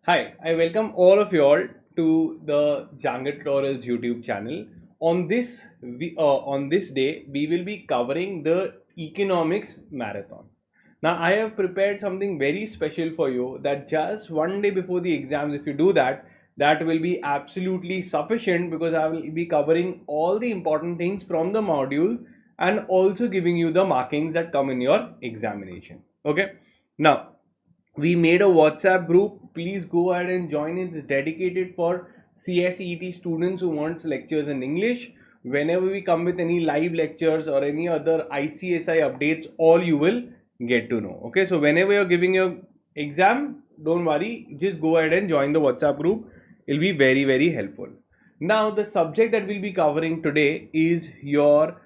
Hi, I welcome all of you all to the Jahangir Tutorials YouTube channel. On this day, we will be covering the economics marathon. Now, I have prepared something very special for you that just one day before the exams, if you do that, that will be absolutely sufficient because I will be covering all the important things from the module and also giving you the markings that come in your examination. Okay. Now, we made a WhatsApp group. Please go ahead and join it. It's dedicated for CSEET students who want lectures in English. Whenever we come with any live lectures or any other ICSI updates, all you will get to know. Okay, so whenever you're giving your exam, don't worry, just go ahead and join the WhatsApp group. It'll be very, very helpful. Now, the subject that we'll be covering today is your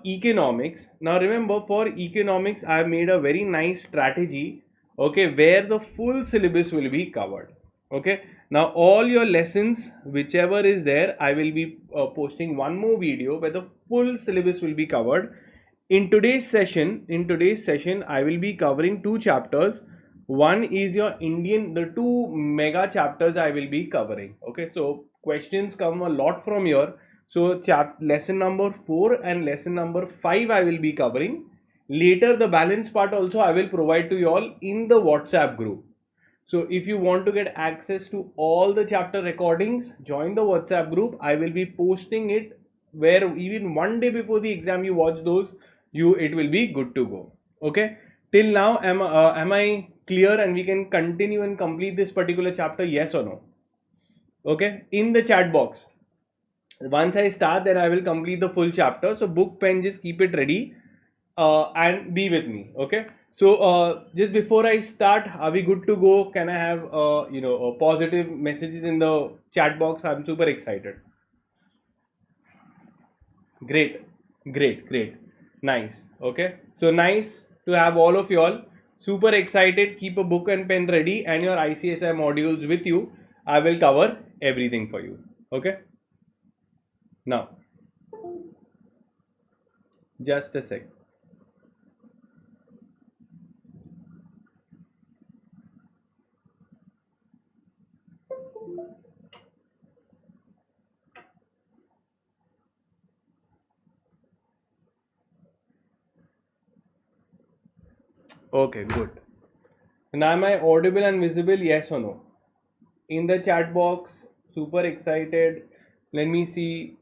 economics. Now, remember, for economics, I have made a very nice strategy, okay, where the full syllabus will be covered. Okay, now all your lessons, whichever is there, I will be posting one more video where the full syllabus will be covered. In today's session I will be covering two chapters. One is your Indian, the two mega chapters I will be covering. Okay, so questions come a lot from here. So lesson number 4 and lesson number 5 I will be covering. Later the balance part also I will provide to you all in the WhatsApp group. So if you want to get access to all the chapter recordings, join the WhatsApp group. I will be posting it where even one day before the exam you watch those, it will be good to go. Okay, till now am I clear and we can continue and complete this particular chapter, yes or no? Okay, in the chat box, once I start, then I will complete the full chapter. So book, pen, just keep it ready and be with me. Okay, so just before I start, are we good to go? Can I have positive messages in the chat box? I'm super excited. Great, great, nice. Okay, so nice to have all of you all. Super excited. Keep a book and pen ready and your ICSI modules with you. I will cover everything for you. Okay, now just a sec. Okay, good. Now am I audible and visible? Yes or no? In the chat box, super excited. Let me see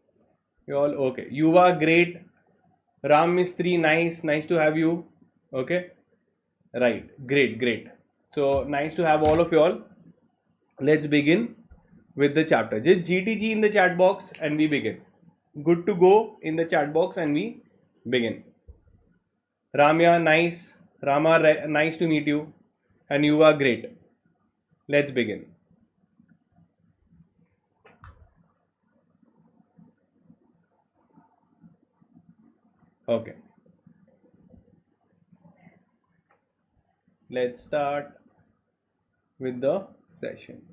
you all. Okay, you are great. Ram Mistri, nice to have you. Okay, right, great. So nice to have all of you all. Let's begin with the chapter. Just GTG in the chat box and we begin. Good to go in the chat box and we begin. Ramya, nice. Rama, nice to meet you. And you are great. Let's begin. Okay. Let's start with the session.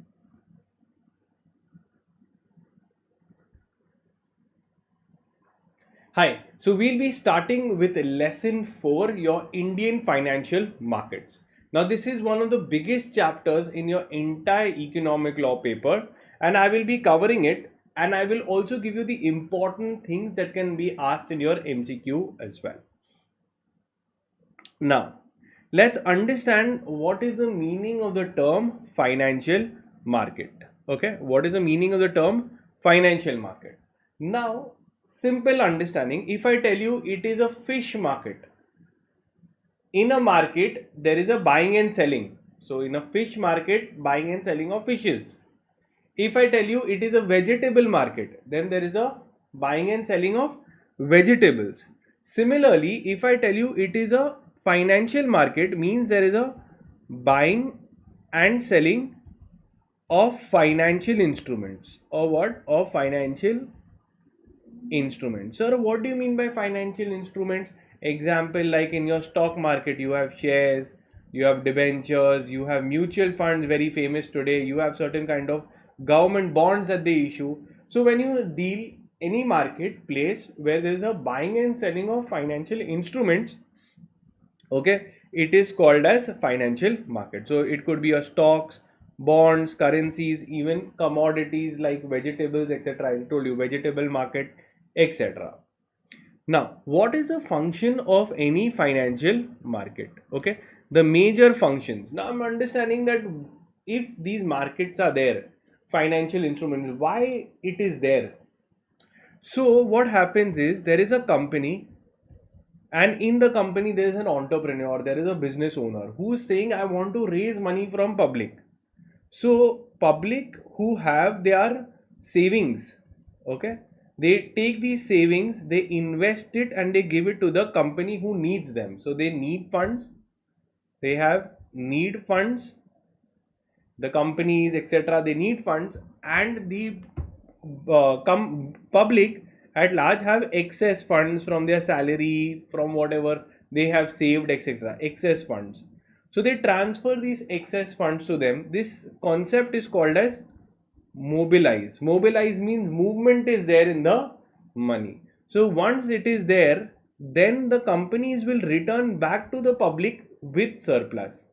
Hi, so we'll be starting with lesson 4, your Indian financial markets. Now, this is one of the biggest chapters in your entire economic law paper, and I will be covering it. And I will also give you the important things that can be asked in your MCQ as well. Now, let's understand what is the meaning of the term financial market. Okay, what is the meaning of the term financial market? Now, simple understanding, if I tell you it is a fish market, in a market there is a buying and selling. So in a fish market, buying and selling of fishes. If I tell you it is a vegetable market, then there is a buying and selling of vegetables. Similarly, if I tell you it is a financial market, means there is a buying and selling of financial instruments. Or what? Of financial instruments. Sir, what do you mean by financial instruments? Example, like in your stock market, you have shares, you have debentures, you have mutual funds, very famous today, you have certain kind of government bonds that they issue. So when you deal any marketplace where there is a buying and selling of financial instruments, okay, it is called as financial market. So it could be a stocks, bonds, currencies, even commodities like vegetables, etc. I told you vegetable market, etc. Now, what is the function of any financial market? Okay, the major functions. Now, I'm understanding that if these markets are there, financial instruments, why it is there? So, what happens is there is a company, and in the company there is an entrepreneur, there is a business owner who is saying, I want to raise money from public. So, public who have their savings, okay, they take these savings, they invest it, and they give it to the company who needs them. So they need funds, they have need funds, the companies, etc., they need funds, and the public at large have excess funds from their salary, from whatever they have saved, etc., excess funds. So they transfer these excess funds to them. This concept is called as mobilize. Mobilize means movement is there in the money. So once it is there, then the companies will return back to the public with surplus.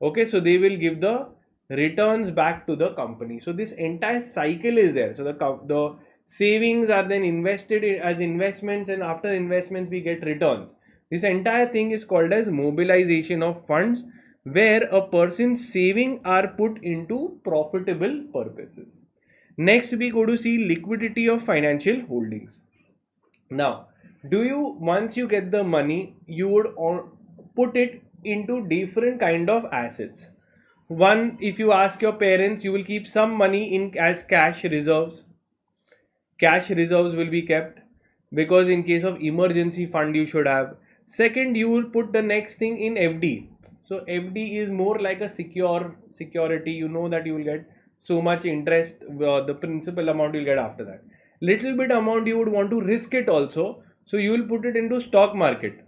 Okay, so they will give the returns back to the company. So this entire cycle is there. So the savings are then invested as investments, and after investments we get returns. This entire thing is called as mobilization of funds, where a person's saving are put into profitable purposes. Next, we go to see liquidity of financial holdings. Now, once you get the money, you would put it into different kind of assets. One, if you ask your parents, you will keep some money in as cash reserves. Cash reserves will be kept because in case of emergency fund you should have. Second, you will put the next thing in FD. So FD is more like a security. You know that you will get so much interest, the principal amount you'll get after that. Little bit amount you would want to risk it also, so you will put it into stock market.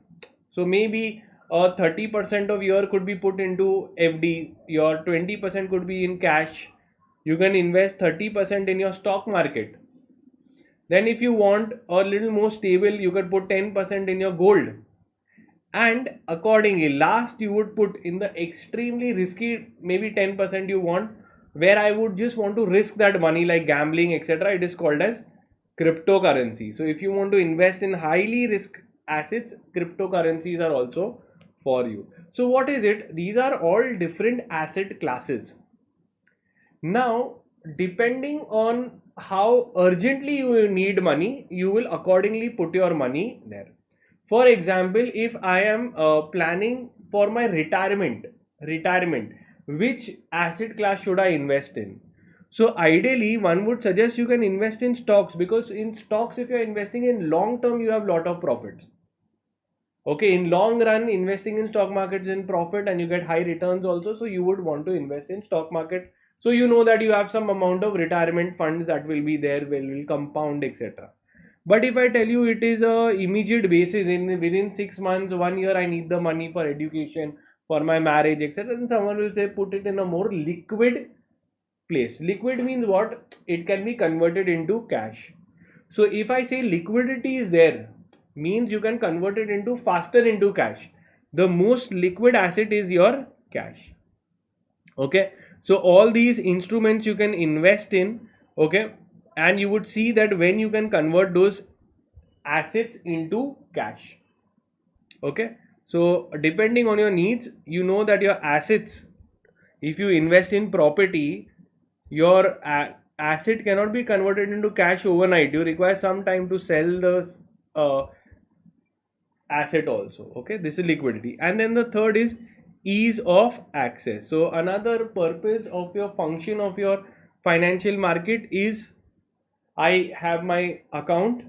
So maybe 30% of your could be put into FD, your 20% could be in cash. You can invest 30% in your stock market. Then if you want a little more stable, you could put 10% in your gold. And accordingly, last you would put in the extremely risky, maybe 10% you want, where I would just want to risk that money like gambling, etc. It is called as cryptocurrency. So if you want to invest in highly risk assets, cryptocurrencies are also for you. So what is it? These are all different asset classes. Now, depending on how urgently you need money, you will accordingly put your money there. For example, if I am planning for my retirement, which asset class should I invest in? So ideally, one would suggest you can invest in stocks, because in stocks, if you are investing in long term, you have lot of profits. Okay, in long run, investing in stock markets in profit, and you get high returns also. So you would want to invest in stock market. So you know that you have some amount of retirement funds that will be there, will compound, etc. But if I tell you it is a immediate basis, in within 6 months, 1 year, I need the money for education, for my marriage, etc., then someone will say put it in a more liquid place. Liquid means what? It can be converted into cash. So if I say liquidity is there, means you can convert it into faster into cash. The most liquid asset is your cash. Okay, so all these instruments you can invest in. Okay, and you would see that when you can convert those assets into cash. Okay, so depending on your needs, you know that your assets, if you invest in property, your asset cannot be converted into cash overnight. You require some time to sell the asset also. Okay, this is liquidity. And then the third is ease of access. So another purpose of your function of your financial market is, I have my account.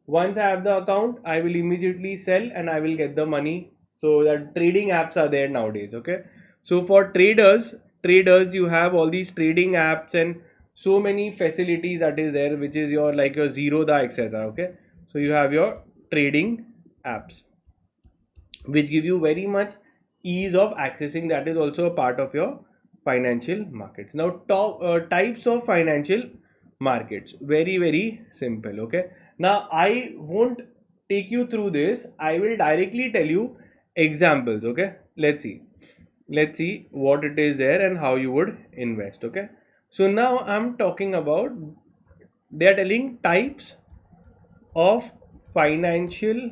Once I have the account, I will immediately sell and I will get the money. So that trading apps are there nowadays. Okay, so for traders you have all these trading apps and so many facilities that is there, which is your like your Zerodha, etc. Okay, so you have your trading apps which give you very much ease of accessing. That is also a part of your financial markets. Now types of financial markets, very simple. Okay, now I won't take you through this, I will directly tell you examples. Okay, let's see. let's see what it is there and how you would invest. Okay, so now I'm talking about, they are telling types of financial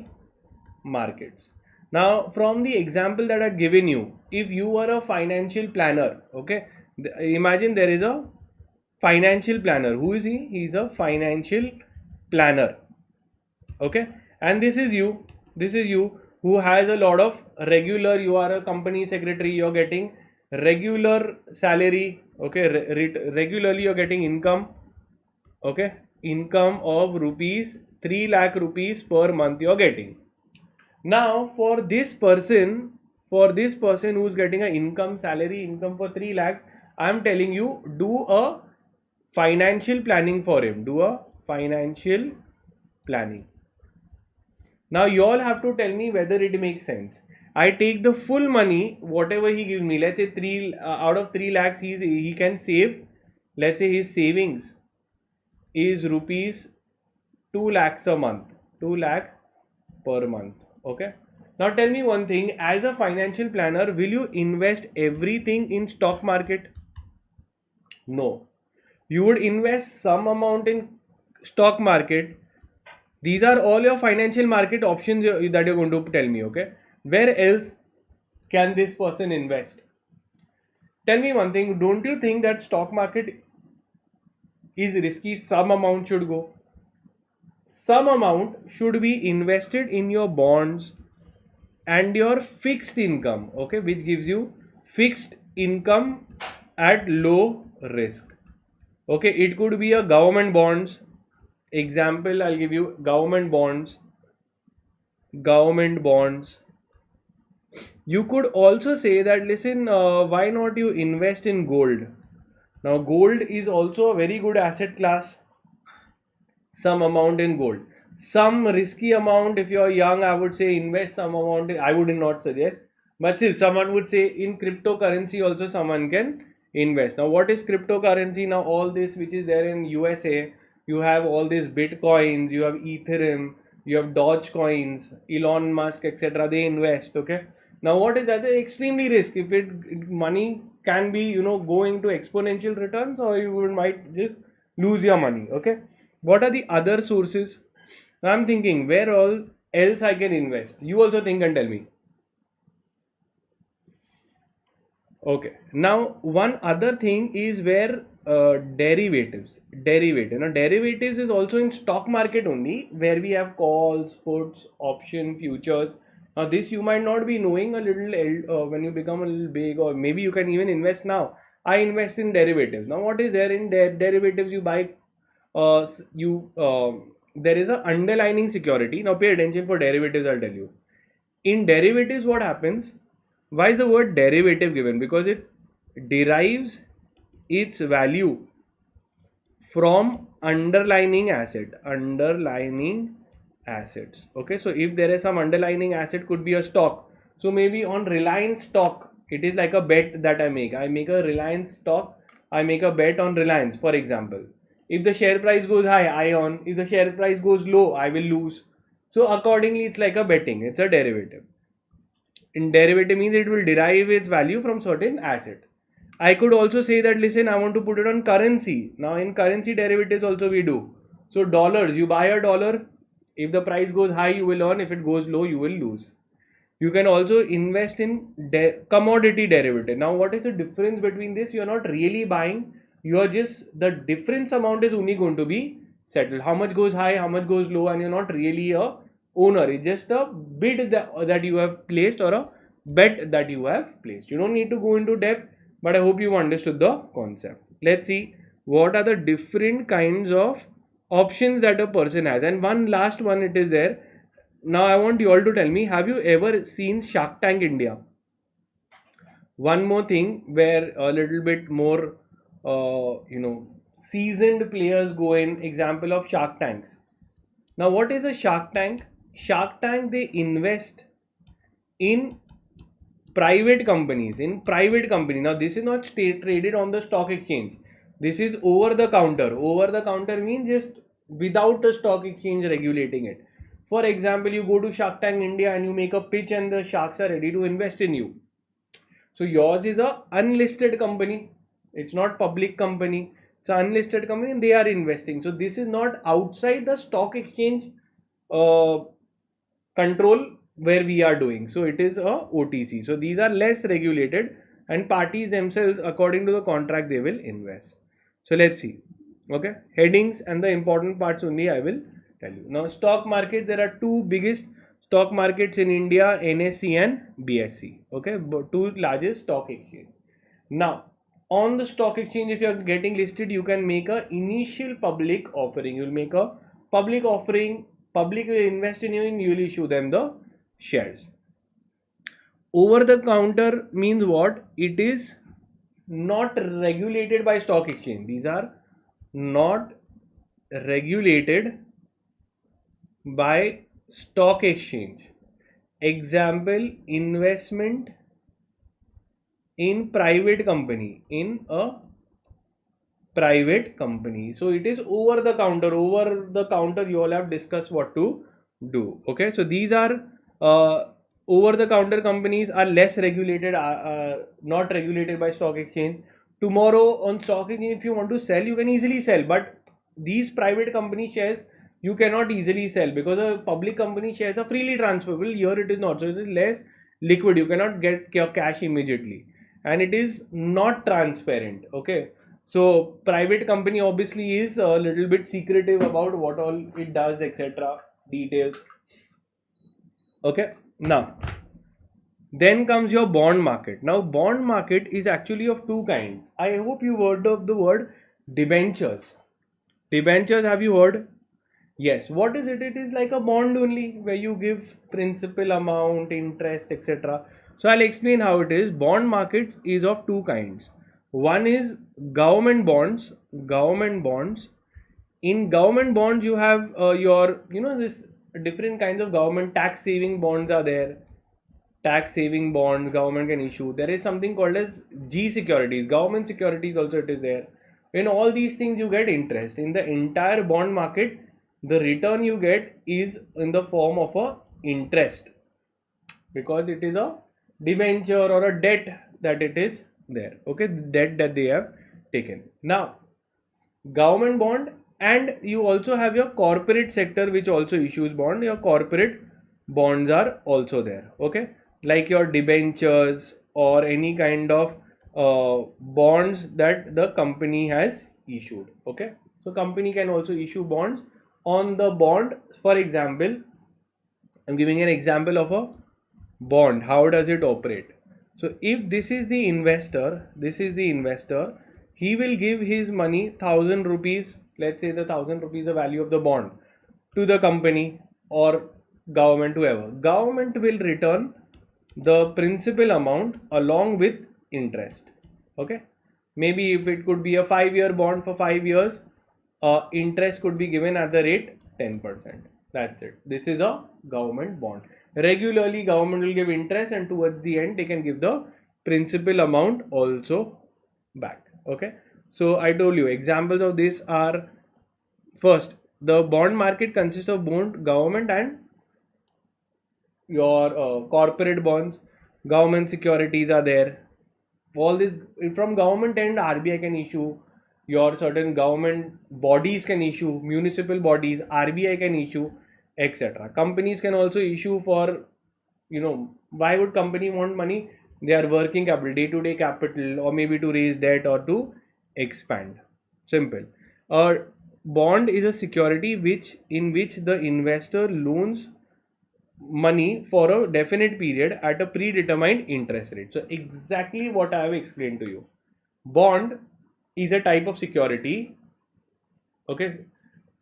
markets. Now from the example that I've given you, if you are a financial planner, okay, imagine there is a financial planner. Who is he? He's a financial planner. Okay, and this is you who has a lot of regular, you are a company secretary, you're getting regular salary. Okay, regularly you're getting income. Okay, income of rupees 3 lakh rupees per month you're getting. Now for this person who's getting an income, salary income for 3 lakhs, I'm telling you, do a financial planning for him. Do a financial planning. Now you all have to tell me whether it makes sense. I take the full money, whatever he gives me. Let's say out of 3 lakhs, he can save. Let's say his savings is rupees 2 lakhs a month. 2 lakhs per month. Okay. Now tell me one thing. As a financial planner, will you invest everything in stock market? No. You would invest some amount in stock market. These are all your financial market options that you're going to tell me. Okay, where else can this person invest? Tell me one thing. Don't you think that stock market is risky? Some amount should go. Some amount should be invested in your bonds and your fixed income. Okay, which gives you fixed income at low risk. Okay, it could be a government bonds. Example, I'll give you government bonds. Government bonds. You could also say that, listen, why not you invest in gold? Now gold is also a very good asset class. Some amount in gold, some risky amount. If you're young, I would say invest some amount I would not suggest, but still someone would say in cryptocurrency also someone can invest. Now what is cryptocurrency? Now all this which is there in USA, you have all these bitcoins, you have ethereum, you have doge coins, Elon Musk, etc. They invest. Okay, now what is that? They're extremely risk. If it money can be, go into exponential returns, or you might just lose your money. Okay, what are the other sources? I'm thinking where all else I can invest. You also think and tell me. Okay. Now one other thing is where derivatives. Derivatives is also in stock market only, where we have calls, puts, option, futures. Now this you might not be knowing a little when you become a little big, or maybe you can even invest now. I invest in derivatives. Now what is there in derivatives? You buy you there is a underlying security. Now pay attention for derivatives, I'll tell you. In derivatives what happens? Why is the word derivative given? Because it derives its value from underlining assets. Okay, so if there is some underlining asset, could be a stock. So maybe on Reliance stock, it is like a bet that I make a Reliance stock, I make a bet on Reliance, for example. If the share price goes high, I on. If the share price goes low, I will lose. So accordingly, it's like a betting. It's a derivative. In derivative means it will derive its value from certain asset. I could also say that, listen, I want to put it on currency. Now in currency derivatives also we do. So dollars, you buy a dollar. If the price goes high, you will earn. If it goes low, you will lose. You can also invest in commodity derivative. Now what is the difference between this? You are not really buying. You are just, the difference amount is only going to be settled. How much goes high, how much goes low, and you're not really a owner. It's just a bid that you have placed, or a bet that you have placed. You don't need to go into depth, but I hope you understood the concept. Let's see what are the different kinds of options that a person has. And one last one, it is there. Now I want you all to tell me, have you ever seen Shark Tank India? One more thing where a little bit more seasoned players go in. Example of Shark Tanks. Now what is a Shark Tank? Shark Tank, they invest in private companies. Now this is not traded on the stock exchange. This is over the counter. Over the counter means just without a stock exchange regulating it. For example, you go to Shark Tank India and you make a pitch, and the sharks are ready to invest in you. So yours is a unlisted company. It's not public company. It's an unlisted company and they are investing. So this is not outside the stock exchange uh, control where we are doing. So it is a OTC. So these are less regulated and parties themselves, according to the contract, they will invest. So let's see. Okay, headings and the important parts only I will tell you. Now stock market, there are two biggest stock markets in India, NSE and BSE. Okay, two largest stock exchange. Now on the stock exchange, if you are getting listed, you can make a initial public offering. You will make a public offering. Public will invest in you and you will issue them the shares. Over the counter means what? It is not regulated by stock exchange. These are not regulated by stock exchange. Example, investment in private company, in a private company. So it is over the counter. Over the counter, you all have discussed what to do. Okay, so these are over the counter companies are less regulated, not regulated by stock exchange. Tomorrow on stock exchange, if you want to sell, you can easily sell, but these private company shares you cannot easily sell because a public company shares are freely transferable. Here it is not, so it is less liquid. You cannot get your cash immediately and it is not transparent. Okay, so private company obviously is a little bit secretive about what all it does, etc. Details. Okay, now then comes your bond market. Now bond market is actually of two kinds. I hope you heard of the word debentures. Debentures, have you heard? Yes. What is it? It is like a bond only where you give principal amount, interest, etc. So I'll explain how it is. Bond markets is of two kinds. One is government bonds. Government bonds. In government bonds, you have your, this different kinds of government tax saving bonds are there. Tax saving bonds government can issue. There is something called as G securities. Government securities also it is there. In all these things, you get interest. In the entire bond market, the return you get is in the form of a interest because it is a debenture or a debt that it is there. Okay, the debt that they have taken. Now government bond, and you also have your corporate sector which also issues bond. Your corporate bonds are also there. Okay, like your debentures or any kind of bonds that the company has issued. Okay, so company can also issue bonds. On the bond, for example, I'm giving an example of a bond. How does it operate? So if this is the investor, he will give his money 1,000 rupees, let's say the 1,000 rupees the value of the bond, to the company or government, whoever. Government will return the principal amount along with interest. Okay, maybe if it could be a 5-year bond for 5 years, interest could be given at the rate 10%. That's it. This is a government bond. Regularly government will give interest and towards the end they can give the principal amount also back. Okay, so I told you examples of this are, first, the bond market consists of both government and your corporate bonds. Government securities are there. All this from government end, RBI can issue, your certain government bodies can issue, municipal bodies, RBI can issue, etc. Companies can also issue for, why would company want money? They are working capital, day-to-day capital, or maybe to raise debt or to expand. Simple. A bond is a security in which the investor loans money for a definite period at a predetermined interest rate. So exactly what I have explained to you. Bond is a type of security, okay,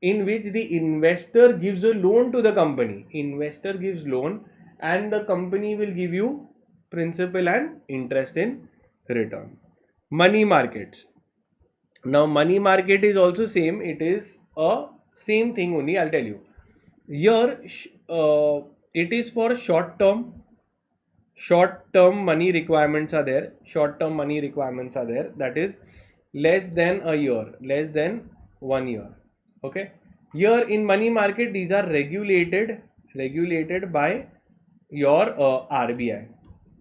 in which the investor gives a loan to the company. Investor gives loan and the company will give you principal and interest in return. Money markets. Now money market is also same. It is a same thing only. I'll tell you. Here it is for short term money requirements are there. That is less than a year, less than 1 year. Okay, here in money market these are regulated by your RBI.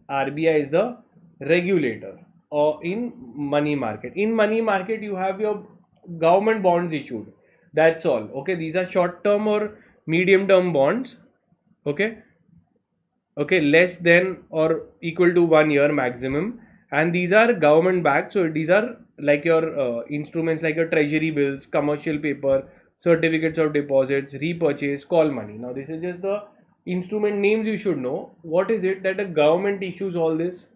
RBI is the regulator or in money market. In money market, you have your government bonds issued. That's all. Okay, these are short term or medium term bonds. Okay, okay, less than or equal to 1 year maximum, and these are government backed. So these are like your instruments like your treasury bills, commercial paper, certificates of deposits, repurchase, call money. Now this is just the instrument names. You should know what is it that the government issues all this.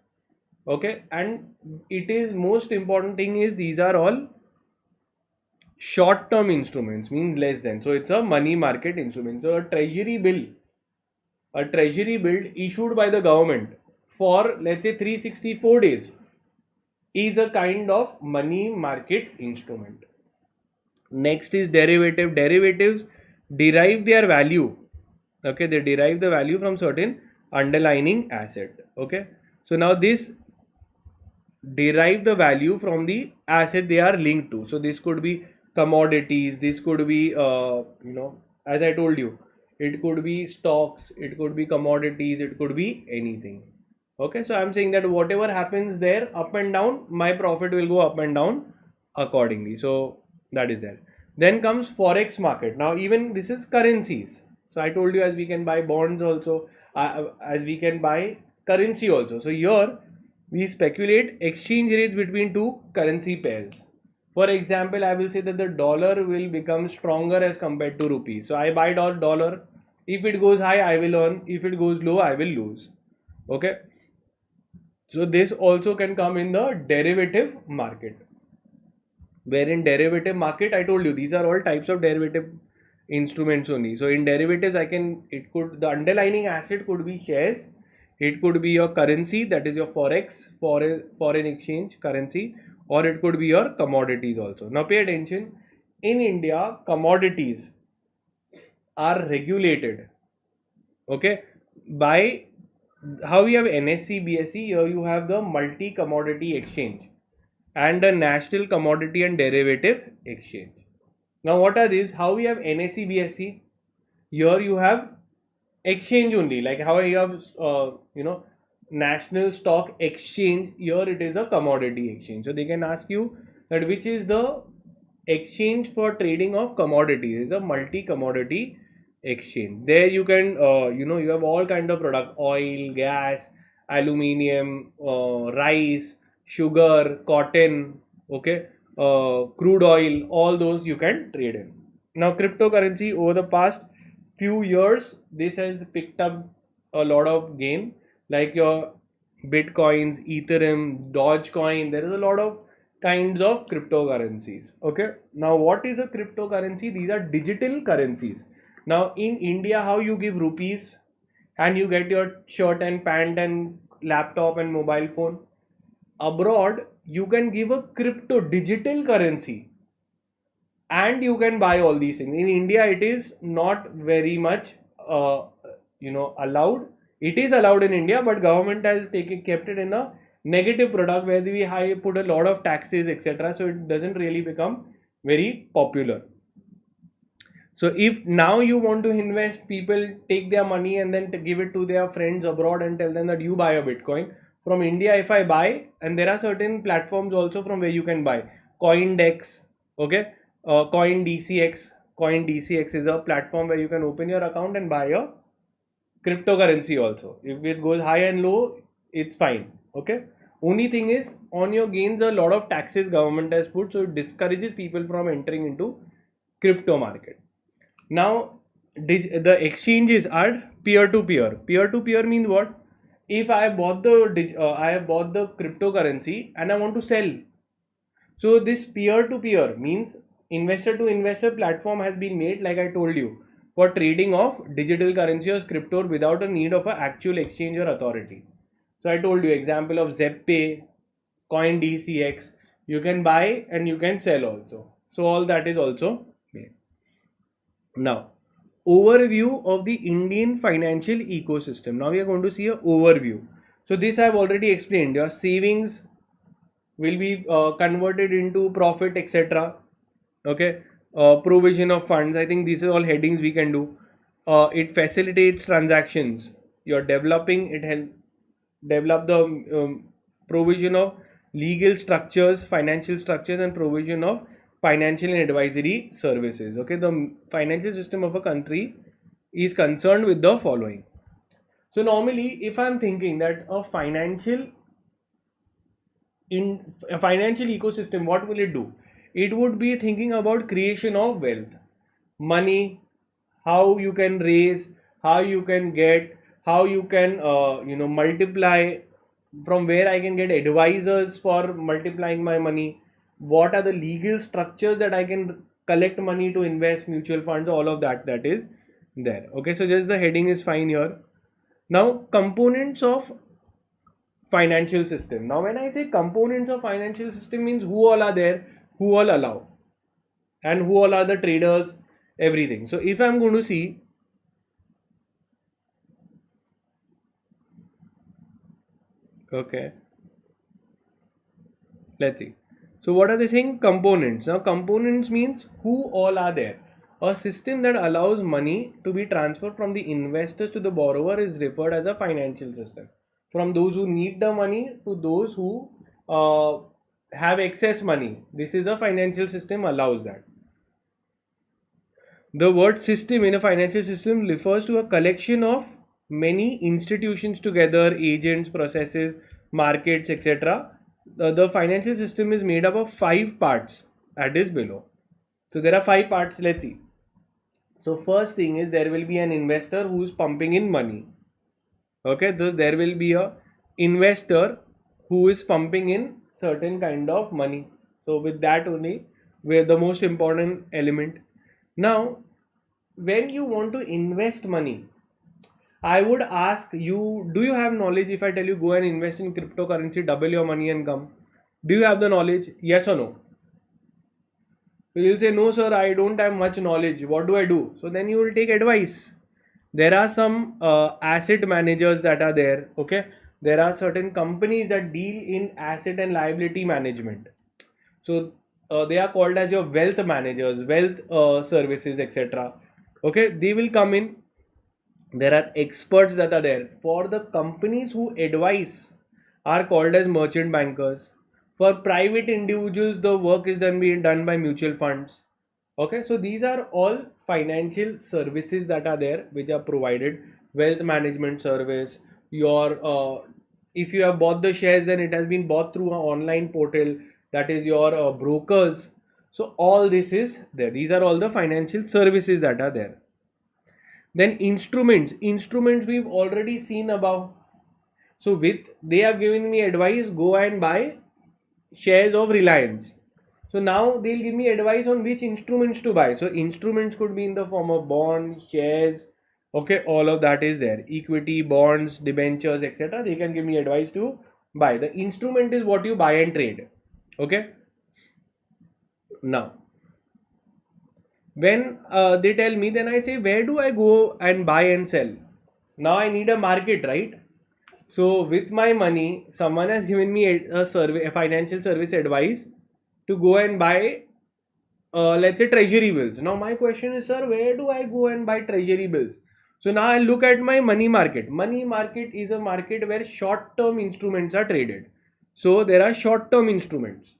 Okay, and it is most important thing is these are all short term instruments, means less than. So it's a money market instrument. So a treasury bill issued by the government for let's say 364 days is a kind of money market instrument. Next is derivative. Derivatives derive their value. Okay, they derive the value from certain underlying asset. Okay, so now this derive the value from the asset they are linked to. So this could be commodities, this could be as I told you, it could be stocks, it could be commodities, it could be anything. Okay, so I'm saying that whatever happens there up and down, my profit will go up and down accordingly. So that is there. Then comes forex market. Now even this is currencies. So I told you as we can buy bonds also, as we can buy currency also. So here we speculate exchange rates between two currency pairs. For example, I will say that the dollar will become stronger as compared to rupee. So I buy dollar. If it goes high, I will earn. If it goes low, I will lose. Okay. So this also can come in the derivative market. Where in derivative market, I told you these are all types of derivative instruments only. So in derivatives, the underlying asset could be shares. It could be your currency, that is your forex, foreign exchange currency, or it could be your commodities also. Now pay attention, in India, commodities are regulated, okay, by how we have NSE, BSE, here you have the multi commodity exchange and the national commodity and derivative exchange. Now what are these? How we have NSE, BSE, here you have exchange only, like how you have national stock exchange, here it is a commodity exchange. So they can ask you that which is the exchange for trading of commodities. Is a multi commodity exchange. There you can you have all kind of product, oil, gas, aluminium, rice, sugar, cotton, okay, crude oil, all those you can trade in. Now cryptocurrency, over the past few years this has picked up a lot of gain, like your bitcoins, ethereum, dogecoin. There is a lot of kinds of cryptocurrencies. Okay, now what is a cryptocurrency? These are digital currencies. Now in India, how you give rupees and you get your shirt and pant and laptop and mobile phone, abroad you can give a crypto digital currency and you can buy all these things. In India, it is not very much allowed. It is allowed in India, but government has kept it in a negative product where we put a lot of taxes, etc. So it doesn't really become very popular. So if now you want to invest, people take their money and then give it to their friends abroad and tell them that you buy a Bitcoin. From India, if I buy, and there are certain platforms also from where you can buy, CoinDex, okay, CoinDCX. CoinDCX is a platform where you can open your account and buy a cryptocurrency also. If it goes high and low, it's fine. Okay. Only thing is, on your gains, a lot of taxes government has put, so it discourages people from entering into crypto market. Now, the exchanges are peer to peer. Peer to peer means what? If I have bought the cryptocurrency and I want to sell, so this peer to peer means investor to investor platform has been made, like I told you, for trading of digital currency or crypto without a need of an actual exchange or authority. So I told you example of ZepPay, CoinDCX. You can buy and you can sell also. So all that is also made. Now, overview of the Indian financial ecosystem. Now we are going to see an overview. So this I have already explained. Your savings will be converted into profit, etc. Okay, provision of funds. I think these are all headings we can do. It facilitates transactions. You're developing. It help develop the provision of legal structures, financial structures, and provision of financial and advisory services. Okay, the financial system of a country is concerned with the following. So normally, if I'm thinking that a financial ecosystem, what will it do? It would be thinking about creation of wealth, money, how you can raise, how you can get, how you can multiply, from where I can get advisors for multiplying my money, what are the legal structures that I can collect money to invest, mutual funds, all of that is there. Okay, so just the heading is fine here. Now, components of financial system. Now, when I say components of financial system, means who all are there, who all allow, and who all are the traders, everything. So, if I'm going to see, okay, let's see. So, what are they saying? Components. Now, components means who all are there. A system that allows money to be transferred from the investors to the borrower is referred as a financial system. From those who need the money to those who have excess money. This is a financial system allows that. The word system in a financial system refers to a collection of many institutions together, agents, processes, markets, etc. The financial system is made up of 5 parts that is below. So there are 5 parts. Let's see. So first thing is there will be an investor who is pumping in money. Okay, so there will be a investor who is pumping in certain kind of money. So with that only, we're the most important element. Now, when you want to invest money, I would ask you, do you have knowledge if I tell you go and invest in cryptocurrency, double your money and come? Do you have the knowledge? Yes or no? So you'll say, no sir, I don't have much knowledge. What do I do? So then you will take advice. There are some asset managers that are there. Okay. There are certain companies that deal in asset and liability management. So they are called as your wealth managers, wealth services, etc. Okay. They will come in. There are experts that are there. For the companies who advise are called as merchant bankers. For private individuals, the work is being done by mutual funds. Okay, so these are all financial services that are there which are provided. Wealth management service. If you have bought the shares, then it has been bought through an online portal, that is your brokers. So all this is there. These are all the financial services that are there. Then instruments we've already seen above. So they have given me advice, go and buy shares of Reliance. So now they'll give me advice on which instruments to buy. So instruments could be in the form of bonds, shares, okay, all of that is there. Equity, bonds, debentures, etc. They can give me advice to buy. The instrument is what you buy and trade. Okay. Now, when they tell me, then I say, where do I go and buy and sell? Now I need a market, right? So with my money, someone has given me a financial service advice to go and buy, let's say, treasury bills. Now my question is, sir, where do I go and buy treasury bills? So now I look at my money market. Money market is a market where short-term instruments are traded. So there are short-term instruments.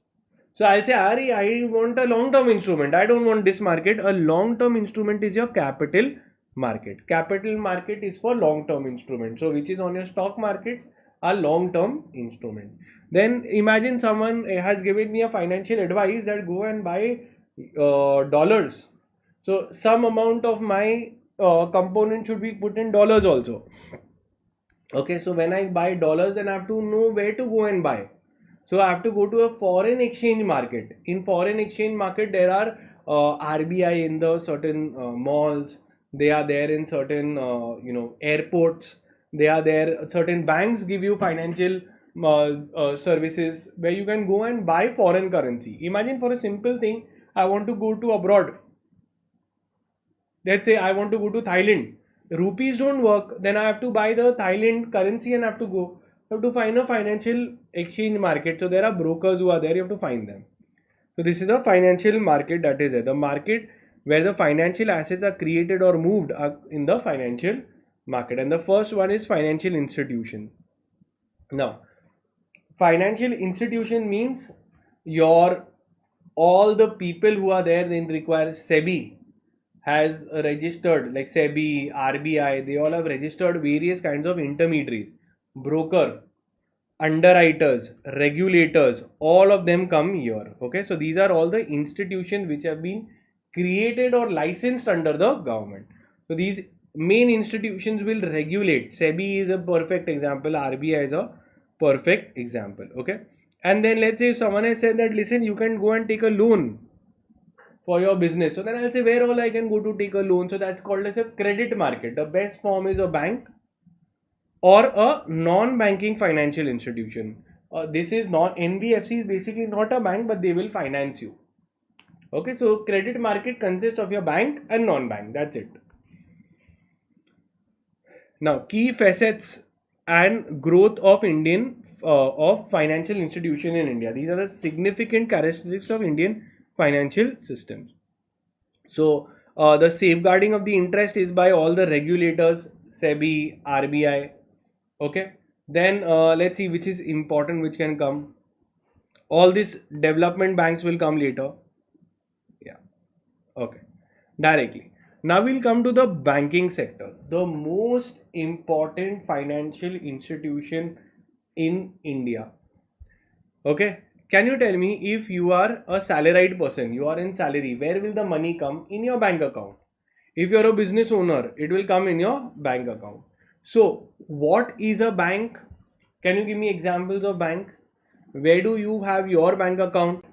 So I'll say, Ari, I want a long-term instrument. I don't want this market. A long-term instrument is your capital market. Capital market is for long-term instrument. So which is on your stock markets, a long-term instrument. Then imagine someone has given me a financial advice that go and buy dollars. So some amount of my component should be put in dollars also. Okay, so when I buy dollars, then I have to know where to go and buy. So I have to go to a foreign exchange market. In foreign exchange market, there are RBI in the certain malls. They are there in certain airports. They are there. Certain banks give you financial services where you can go and buy foreign currency. Imagine for a simple thing, I want to go to abroad. Let's say I want to go to Thailand. Rupees don't work. Then I have to buy the Thailand currency and have to go. You have to find a financial exchange market. So there are brokers who are there. You have to find them. So this is a financial market that is there. The market where the financial assets are created or moved are in the financial market. And the first one is financial institution. Now, Financial institution means your all the people who are there, then require SEBI has registered, like SEBI, RBI, they all have registered various kinds of intermediaries, broker, underwriters, regulators, all of them come here. Okay, so these are all the institutions which have been created or licensed under the government. So these main institutions will regulate. SEBI is a perfect example, RBI is a perfect example. Okay, and then let's say if someone has said that, listen, you can go and take a loan for your business. So then I'll say, where all I can go to take a loan? So that's called as a credit market. The best form is a bank or a non-banking financial institution. This is not, NBFC is basically not a bank, but they will finance you. Okay, so credit market consists of your bank and non-bank. That's it. Now, key facets and growth of of financial institution in India. These are the significant characteristics of Indian financial systems. So, the safeguarding of the interest is by all the regulators, SEBI, RBI. Okay, then let's see which is important, which can come. All these development banks will come later. Yeah, okay, directly. Now we'll come to the banking sector, the most important financial institution in India. Okay, can you tell me, if you are a salaried person, you are in salary, where will the money come? In your bank account. If you're a business owner, it will come in your bank account. So, what is a bank? Can you give me examples of bank? Where do you have your bank account?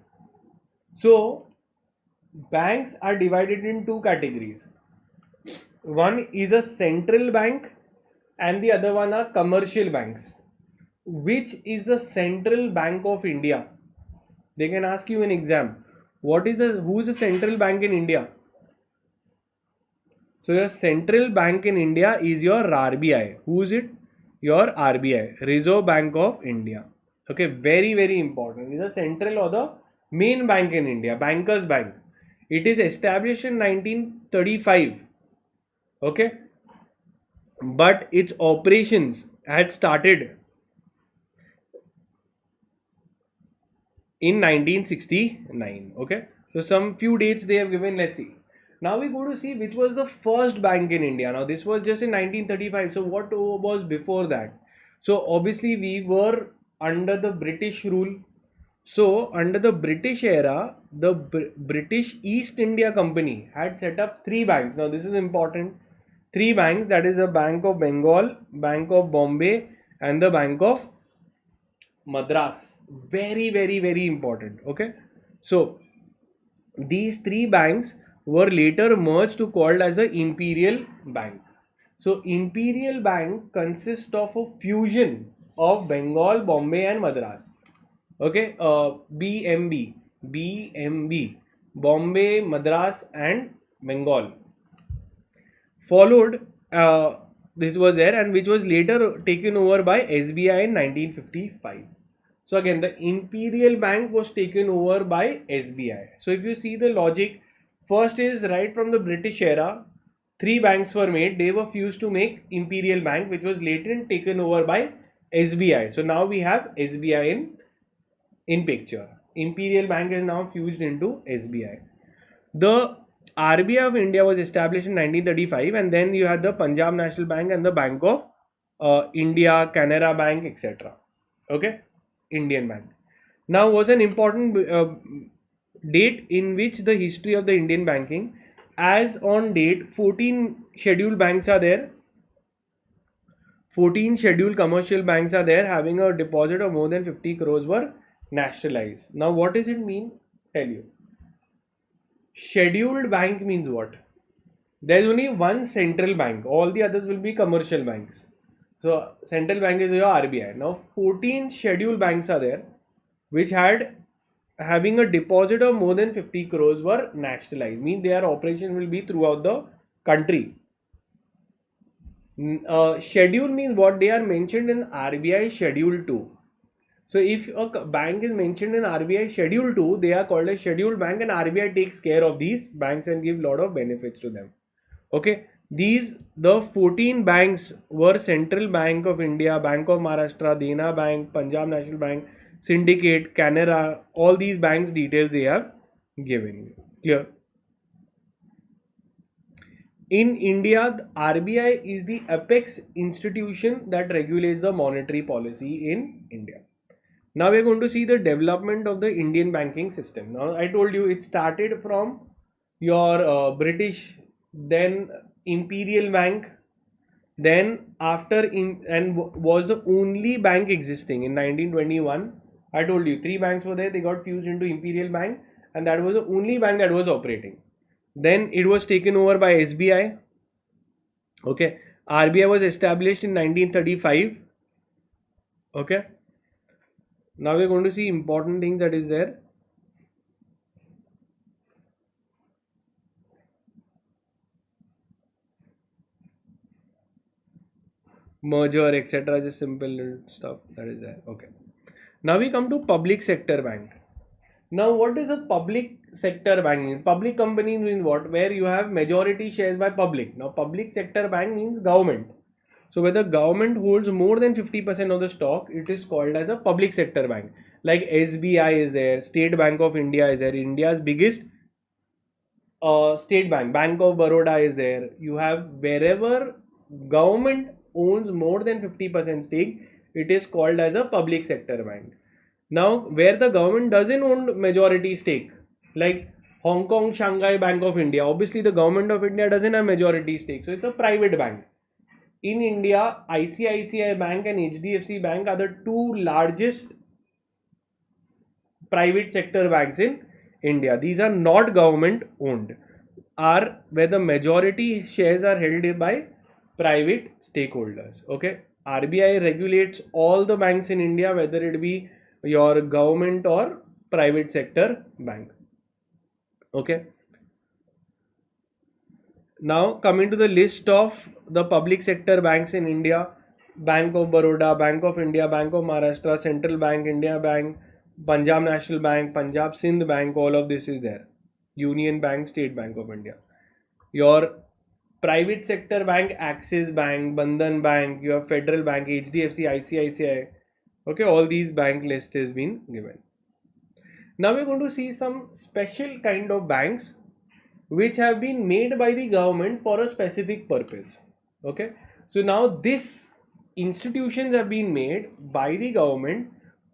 So, banks are divided in two categories. One is a central bank and the other one are commercial banks. Which is the central bank of India? They can ask you in exam. Who is the central bank in India? So your central bank in India is your RBI. Who is it? Your RBI, Reserve Bank of India. Okay, very, very important. It is the central or the main bank in India, Bankers Bank. It is established in 1935. Okay, but its operations had started in 1969. Okay, so some few dates they have given. Let's see. Now we go to see which was the first bank in India. Now this was just in 1935. So what was before that? So obviously we were under the British rule. So under the British era, the British East India Company had set up three banks. Now this is important. Three banks, that is the Bank of Bengal, Bank of Bombay, and the Bank of Madras. Very, very, very important. Okay, so these three banks were later merged to called as the Imperial Bank. So Imperial Bank consists of a fusion of Bengal, Bombay, and Madras. Okay, BMB, Bombay, Madras, and Bengal. Followed, this was there, and which was later taken over by SBI in 1955. So again, the Imperial Bank was taken over by SBI. So if you see the logic, first is right from the British era, three banks were made. They were fused to make Imperial Bank, which was later taken over by SBI. So now we have SBI in picture. Imperial Bank is now fused into SBI. The RBI of India was established in 1935, and then you had the Punjab National Bank and the Bank of India, Canara Bank, etc. Okay, Indian Bank. Now was an important date in which the history of the Indian banking, as on date 14 scheduled banks are there. 14 scheduled commercial banks are there having a deposit of more than 50 crores were nationalized. Now what does it mean? Tell you. Scheduled bank means what? There is only one central bank. All the others will be commercial banks. So central bank is your RBI. Now 14 scheduled banks are there which having a deposit of more than 50 crores were nationalized. Means their operation will be throughout the country. Schedule means what? They are mentioned in RBI Schedule 2. So if a bank is mentioned in RBI Schedule 2, they are called a scheduled bank, and RBI takes care of these banks and give lot of benefits to them. Okay. The 14 banks were Central Bank of India, Bank of Maharashtra, Dena Bank, Punjab National Bank, Syndicate, Canara. All these banks details they have given you. Clear? In India, the RBI is the apex institution that regulates the monetary policy in India. Now we are going to see the development of the Indian banking system. Now I told you it started from your British, then Imperial Bank, then was the only bank existing in 1921. I told you three banks were there. They got fused into Imperial Bank, and that was the only bank that was operating. Then it was taken over by SBI. Okay, RBI was established in 1935. Okay, now we're going to see important things that is there. Merger, etc. Just simple little stuff that is there. Okay. Now we come to public sector bank. Now what is a public sector bank mean? Public company means what? Where you have majority shares by public. Now public sector bank means government. So where the government holds more than 50% of the stock, it is called as a public sector bank. Like SBI is there, State Bank of India is there, India's biggest state bank, Bank of Baroda is there. You have wherever government owns more than 50% stake, it is called as a public sector bank. Now, where the government doesn't own majority stake, like Hong Kong Shanghai Bank of India, obviously the government of India doesn't have majority stake, so it's a private bank. In India, ICICI Bank and HDFC Bank are the two largest private sector banks in India. These are not government owned, are where the majority shares are held by private stakeholders. Okay, RBI regulates all the banks in India, whether it be your government or private sector bank. Okay, now coming to the list of the public sector banks in India: Bank of Baroda, Bank of India, Bank of Maharashtra, Central Bank, India Bank, Punjab National Bank, Punjab Sindh Bank, all of this is there. Union Bank, State Bank of India. Your private sector bank, Axis Bank, Bandhan Bank, your Federal Bank, HDFC, ICICI. Okay, all these bank list has been given. Now we're going to see some special kind of banks which have been made by the government for a specific purpose. Okay, so now this institutions have been made by the government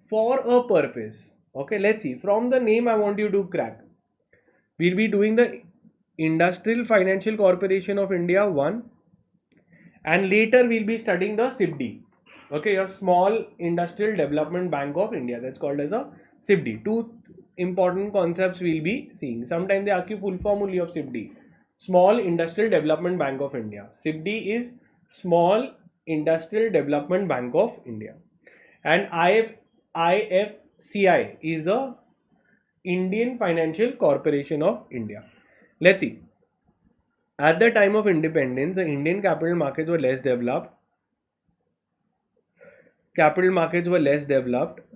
for a purpose. Okay, let's see. From the name I want you to crack. We'll be doing the Industrial Financial Corporation of India 1, and later we'll be studying the SIBD. Okay, your Small Industrial Development Bank of India, that's called as a SIBD. Two important concepts we'll be seeing. Sometimes they ask you full form only of SIBD. Small Industrial Development Bank of India. SIBD is Small Industrial Development Bank of India. And IFCI is the Indian Financial Corporation of India. Let's see. At the time of independence, the Indian capital markets were less developed.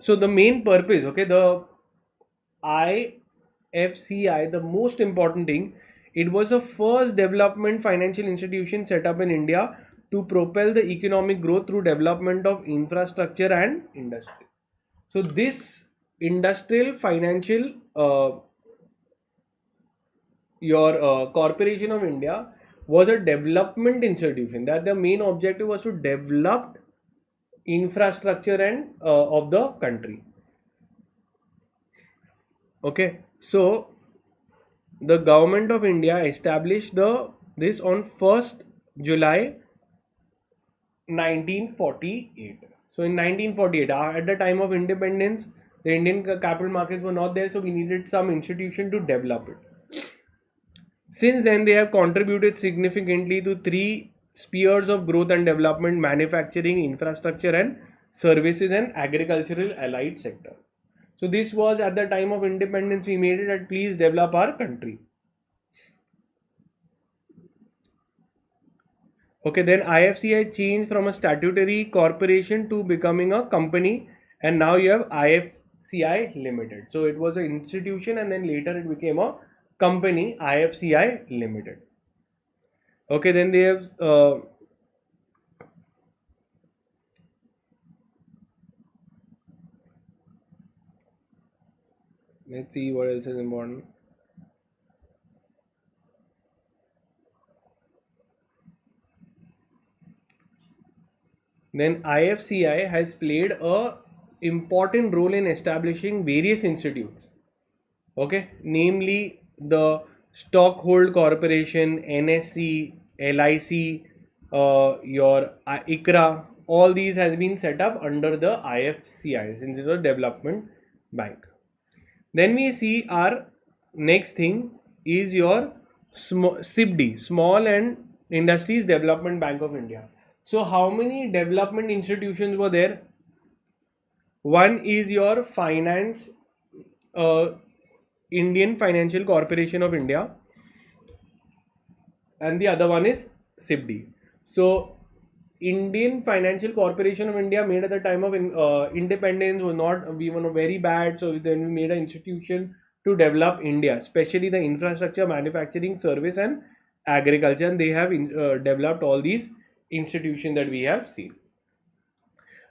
So the main purpose, okay, the IFCI, the most important thing, it was the first development financial institution set up in India to propel the economic growth through development of infrastructure and industry. So this industrial financial Corporation of India was a development institution, that the main objective was to develop infrastructure and of the country. Okay, so the government of India established this on 1st July 1948. So in 1948, at the time of independence, the Indian capital markets were not there, so we needed some institution to develop it. Since then, they have contributed significantly to three spheres of growth and development: manufacturing, infrastructure and services, and agricultural allied sector. So this was at the time of independence, we made it that please develop our country. Okay, then IFCI changed from a statutory corporation to becoming a company, and now you have IFCI Limited. So it was an institution and then later it became a company, IFCI Limited. Okay, then they have let's see what else is important. Then IFCI has played a important role in establishing various institutes. Okay, namely the Stockhold Corporation, NSC, LIC, your ICRA. All these has been set up under the IFCI, since it's a development bank. Then we see our next thing is your SIBD, Small and Industries Development Bank of India. So how many development institutions were there? One is your finance, uh, Indian Financial Corporation of India, and the other one is SIBD. So Indian Financial Corporation of India, made at the time of independence, was not, we were very bad, so then we made an institution to develop India, especially the infrastructure, manufacturing, service, and agriculture, and they have developed all these institutions that we have seen.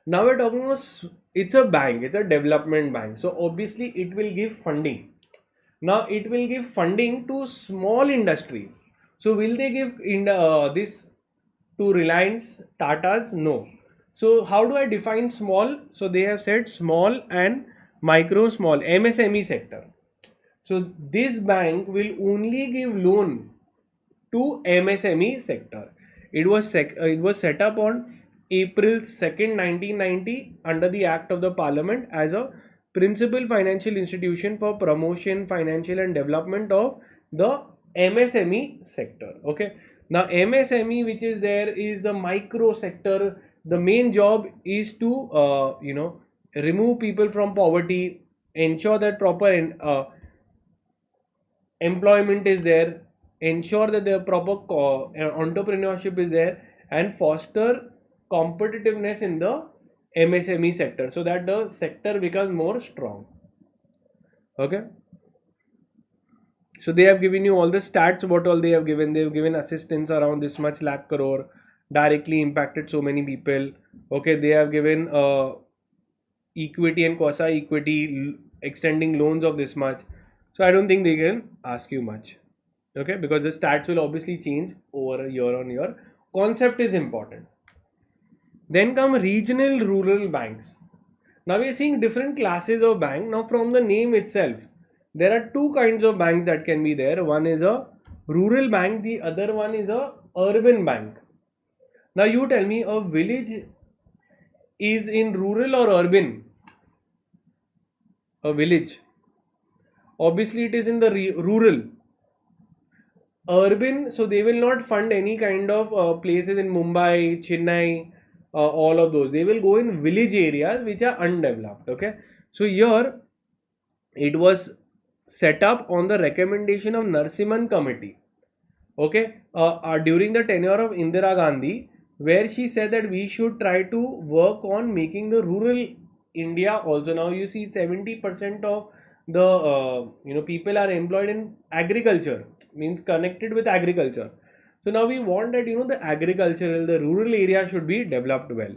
Now we're talking about, it's a bank, it's a development bank, so obviously it will give funding. Now it will give funding to small industries. So will they give in this to Reliance, Tata's? No. So how do I define small? So they have said small and micro, small, MSME sector. So this bank will only give loan to MSME sector. It was set up on April 2nd, 1990 under the Act of the Parliament as a principal financial institution for promotion, financial and development of the MSME sector. Okay. Now MSME, which is there, is the micro sector. The main job is to remove people from poverty, ensure that proper employment is there, ensure that the proper entrepreneurship is there, and foster competitiveness in the MSME sector so that the sector becomes more strong. Okay. So they have given you all the stats, what all they have given. They have given assistance around this much lakh crore, directly impacted so many people. Okay, they have given equity and quasi equity, extending loans of this much. So I don't think they can ask you much. Okay, because the stats will obviously change over year on year. Concept is important. Then come regional rural banks. Now we are seeing different classes of bank. Now from the name itself, there are two kinds of banks that can be there. One is a rural bank, the other one is a urban bank. Now you tell me, a village is in rural or urban? A village. Obviously it is in the rural. Urban, so they will not fund any kind of places in Mumbai, Chennai, all of those. They will go in village areas which are undeveloped. Okay, so here it was set up on the recommendation of Narsimhan committee. Okay, during the tenure of Indira Gandhi, where she said that we should try to work on making the rural India also. Now you see 70% of the people are employed in agriculture, means connected with agriculture. So now we want that the agricultural, the rural area should be developed well.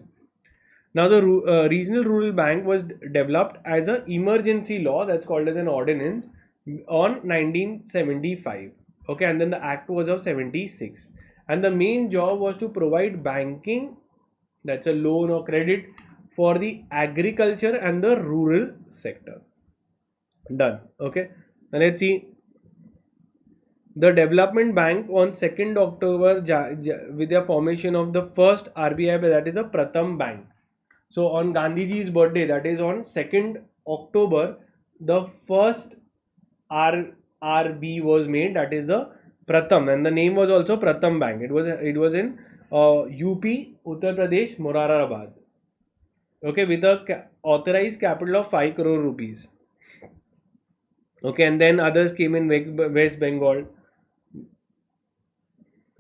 Now the regional rural bank was developed as an emergency law, that's called as an ordinance, on 1975. Okay, and then the act was of 76, and the main job was to provide banking, that's a loan or credit, for the agriculture and the rural sector. Done. Okay, now let's see the development bank on 2nd October with the formation of the first RBI, that is the Pratham Bank. So on Gandhiji's birthday, that is on 2nd October, the first RB was made, that is the Pratham, and the name was also Pratham Bank. It was in UP, Uttar Pradesh, Morarabad. Okay, with a authorized capital of 5 crore rupees. Okay, and then others came in West Bengal.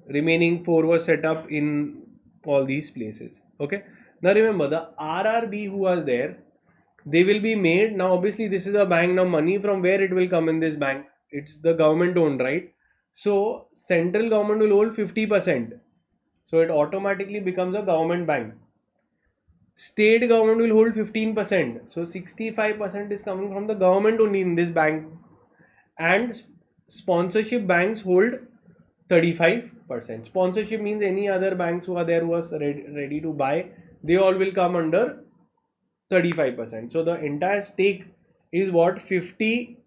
Remaining 4 was set up in all these places. Okay, now remember the RRB who was there, they will be made. Now obviously this is a bank. Now money from where it will come in this bank? It's the government owned, right? So central government will hold 50%. So it automatically becomes a government bank. State government will hold 15%. So 65% is coming from the government only in this bank. And sponsorship banks hold 35%. Sponsorship means any other banks who are there who are ready to buy, they all will come under 35%. So the entire stake is what, 50,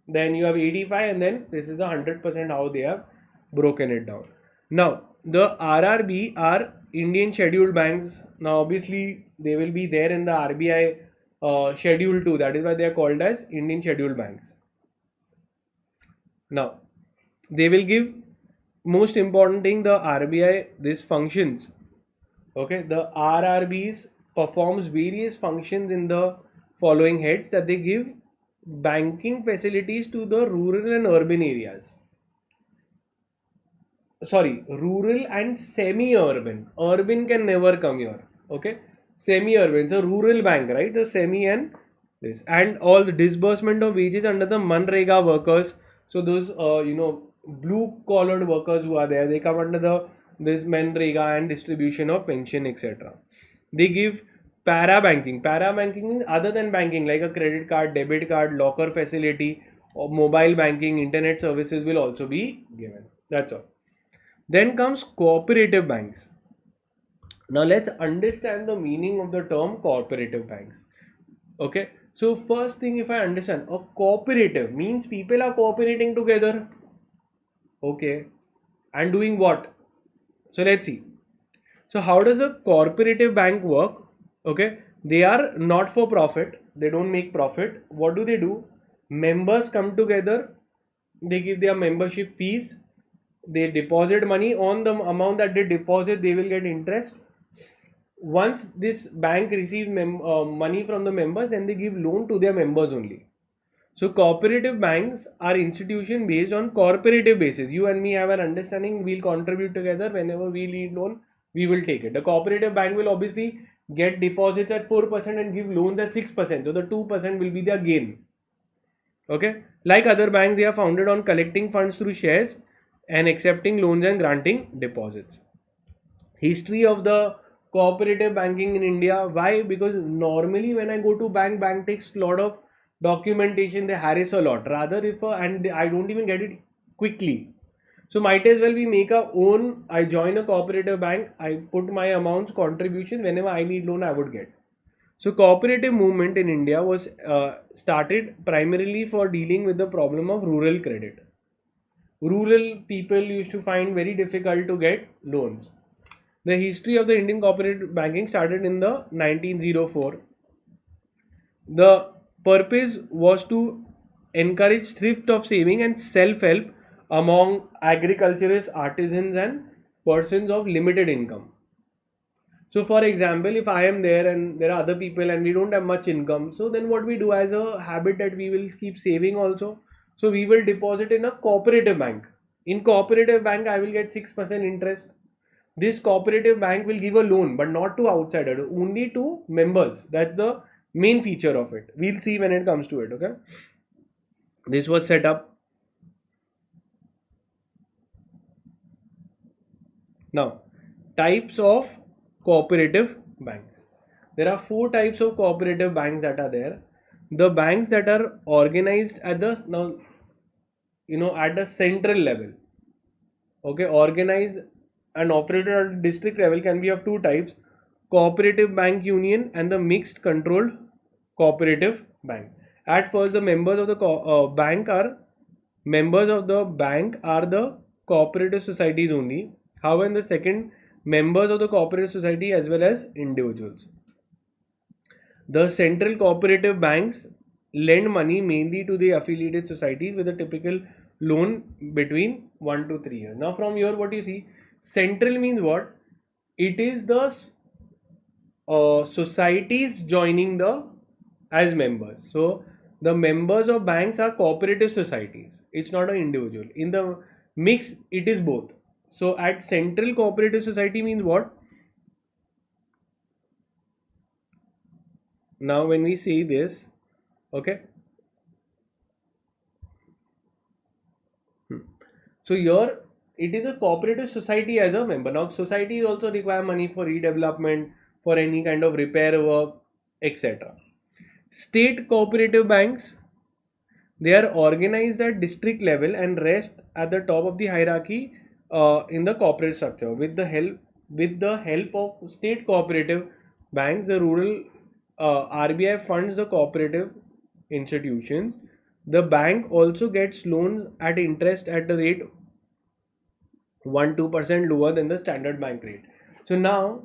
then you have 85, and then this is the 100% how they have broken it down. Now the RRB are Indian scheduled banks. Now obviously they will be there in the RBI schedule too. That is why they are called as Indian scheduled banks. Now they will give, most important thing, the RBI this functions. Okay, the RRBs performs various functions in the following heads, that they give banking facilities to the rural and urban areas. Sorry, rural and semi-urban. Urban can never come here. Okay, semi-urban. So rural bank, right? The semi and this, and all the disbursement of wages under the Manrega workers. So those blue collared workers who are there, they come under the this Manrega, and distribution of pension, etc. They give para banking. Para banking means other than banking, like a credit card, debit card, locker facility, or mobile banking, internet services will also be given. That's all. Then comes cooperative banks. Now let's understand the meaning of the term cooperative banks. Okay, so first thing, if I understand, a cooperative means people are cooperating together. Okay, and doing what? So let's see. So how does a cooperative bank work? Okay, they are not for profit. They don't make profit. What do? Members come together. They give their membership fees. They deposit money. On the amount that they deposit, they will get interest. Once this bank receives money from the members, then they give loan to their members only. So cooperative banks are institution based on cooperative basis. You and me have an understanding, we'll contribute together. Whenever we need loan, we will take it. The cooperative bank will obviously get deposits at 4% and give loans at 6%. So the 2% will be their gain. Okay, like other banks, they are founded on collecting funds through shares and accepting loans and granting deposits. History of the cooperative banking in India. Why? Because normally when I go to bank takes a lot of documentation. They harass a lot. Rather, if and I don't even get it quickly. So might as well we make our own. I join a cooperative bank. I put my amounts contribution. Whenever I need loan, I would get. So cooperative movement in India was started primarily for dealing with the problem of rural credit. Rural people used to find very difficult to get loans. The history of the Indian cooperative banking started in the 1904. The purpose was to encourage thrift of saving and self-help among agriculturists, artisans, and persons of limited income. So for example, if I am there and there are other people and we don't have much income, so then what we do as a habit, that we will keep saving also. So we will deposit in a cooperative bank. In cooperative bank, I will get 6% interest. This cooperative bank will give a loan, but not to outsiders, only to members. That's the main feature of it. We'll see when it comes to it. Okay, this was set up. Now, types of cooperative banks. There are 4 types of cooperative banks that are there. The banks that are organized at the at the central level. Okay, organized and operated at district level can be of 2 types: cooperative bank union and the mixed controlled cooperative bank. At first, the members of the bank are the cooperative societies only. However, in the second, members of the cooperative society as well as individuals. The central cooperative banks lend money mainly to the affiliated societies with a typical loan between 1 to 3 years. Now from here what you see, central means what? It is the societies joining the as members. So the members of banks are cooperative societies. It's not an individual. In the mix, it is both. So at central cooperative society means what? Now when we say this, okay, So here it is a cooperative society as a member. Now societies also require money for redevelopment, for any kind of repair work, etc. State cooperative banks, they are organized at district level and rest at the top of the hierarchy in the corporate structure. With the help of state cooperative banks, the rural RBI funds the cooperative institutions. The bank also gets loans at interest at the rate 1-2% lower than the standard bank rate. So now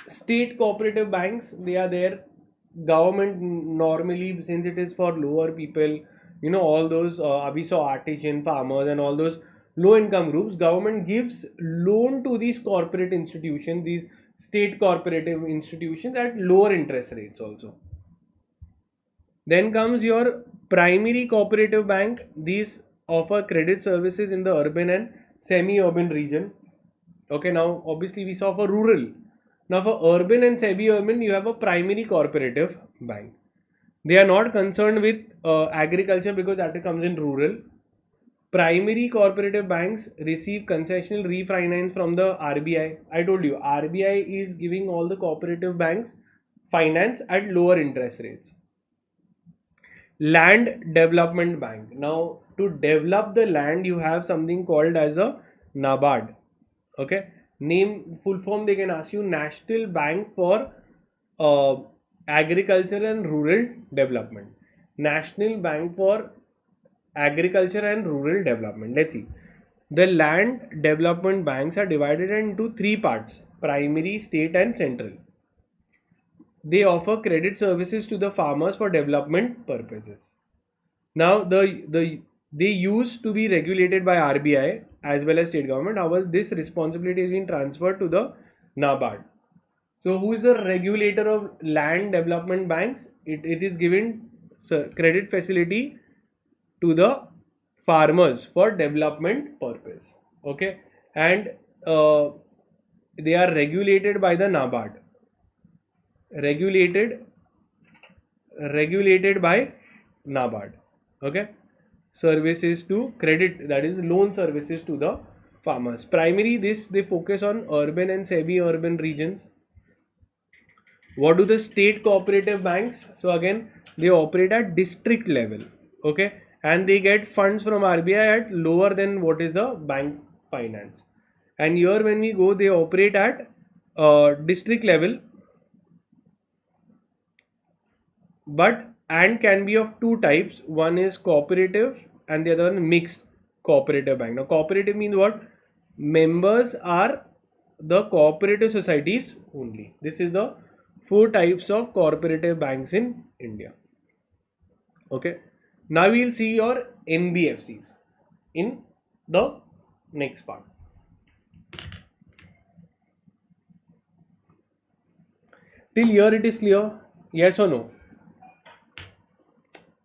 state cooperative banks, they are there. Government normally, since it is for lower people, all those we saw artisan farmers and all those low income groups, government gives loan to these corporate institutions, these state cooperative institutions, at lower interest rates also. Then comes your primary cooperative bank. These offer credit services in the urban and semi-urban region. Okay, now obviously we saw for rural. Now for urban and semi-urban, you have a primary cooperative bank. They are not concerned with agriculture because that comes in rural. Primary cooperative banks receive concessional refinance from the RBI. I told you, RBI is giving all the cooperative banks finance at lower interest rates. Land Development Bank. Now, to develop the land, you have something called as a NABARD. Okay, name, full form, they can ask you, National Bank for Agriculture and Rural Development. National Bank for Agriculture and Rural Development. Let's see. The land development banks are divided into three parts: primary, state, and central. They offer credit services to the farmers for development purposes. Now, they used to be regulated by RBI as well as state government. However, this responsibility has been transferred to the NABARD. So, who is the regulator of land development banks? It is given credit facility to the farmers for development purpose. Okay, and they are regulated by the NABARD. Regulated by NABARD. Okay, services to credit, that is loan services to the farmers. Primary, this they focus on urban and semi-urban regions. What do the state cooperative banks? So again, they operate at district level. Okay, and they get funds from RBI at lower than what is the bank finance. And here when we go, they operate at district level, but and can be of two types. One is cooperative and the other one mixed cooperative bank. Now cooperative means what? Members are the cooperative societies only. This is the four types of cooperative banks in India. Okay, now we will see your NBFCs in the next part. Till here it is clear? Yes or no?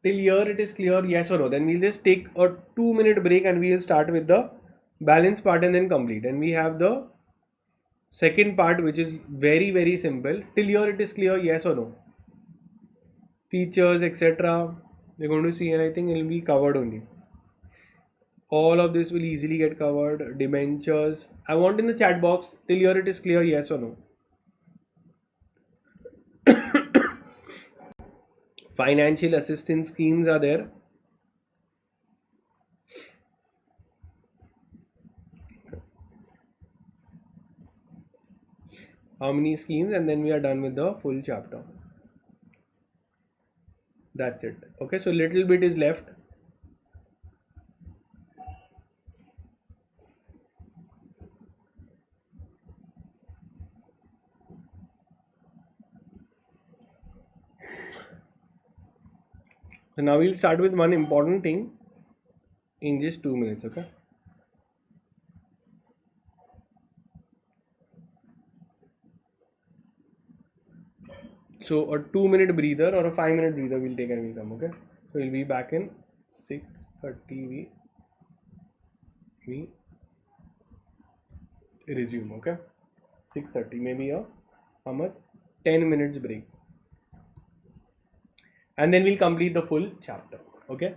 Till here it is clear, yes or no? Then we'll just take a 2-minute break and we'll start with the balance part and then complete. And we have the second part, which is very simple. Till here it is clear, yes or no? Features, etc. We're going to see, and I think it will be covered only. All of this will easily get covered. Debentures. I want in the chat box, till here it is clear, yes or no? Financial assistance schemes are there. How many schemes? And then we are done with the full chapter. That's it. Okay, so little bit is left. So now we'll start with one important thing in just 2 minutes. Okay. So a 2-minute breather or a 5-minute breather we'll take and we'll come. Okay. So we'll be back in 6:30. We resume. Okay. 6:30. Maybe how much? 10 minutes break. And then we'll complete the full chapter. Okay.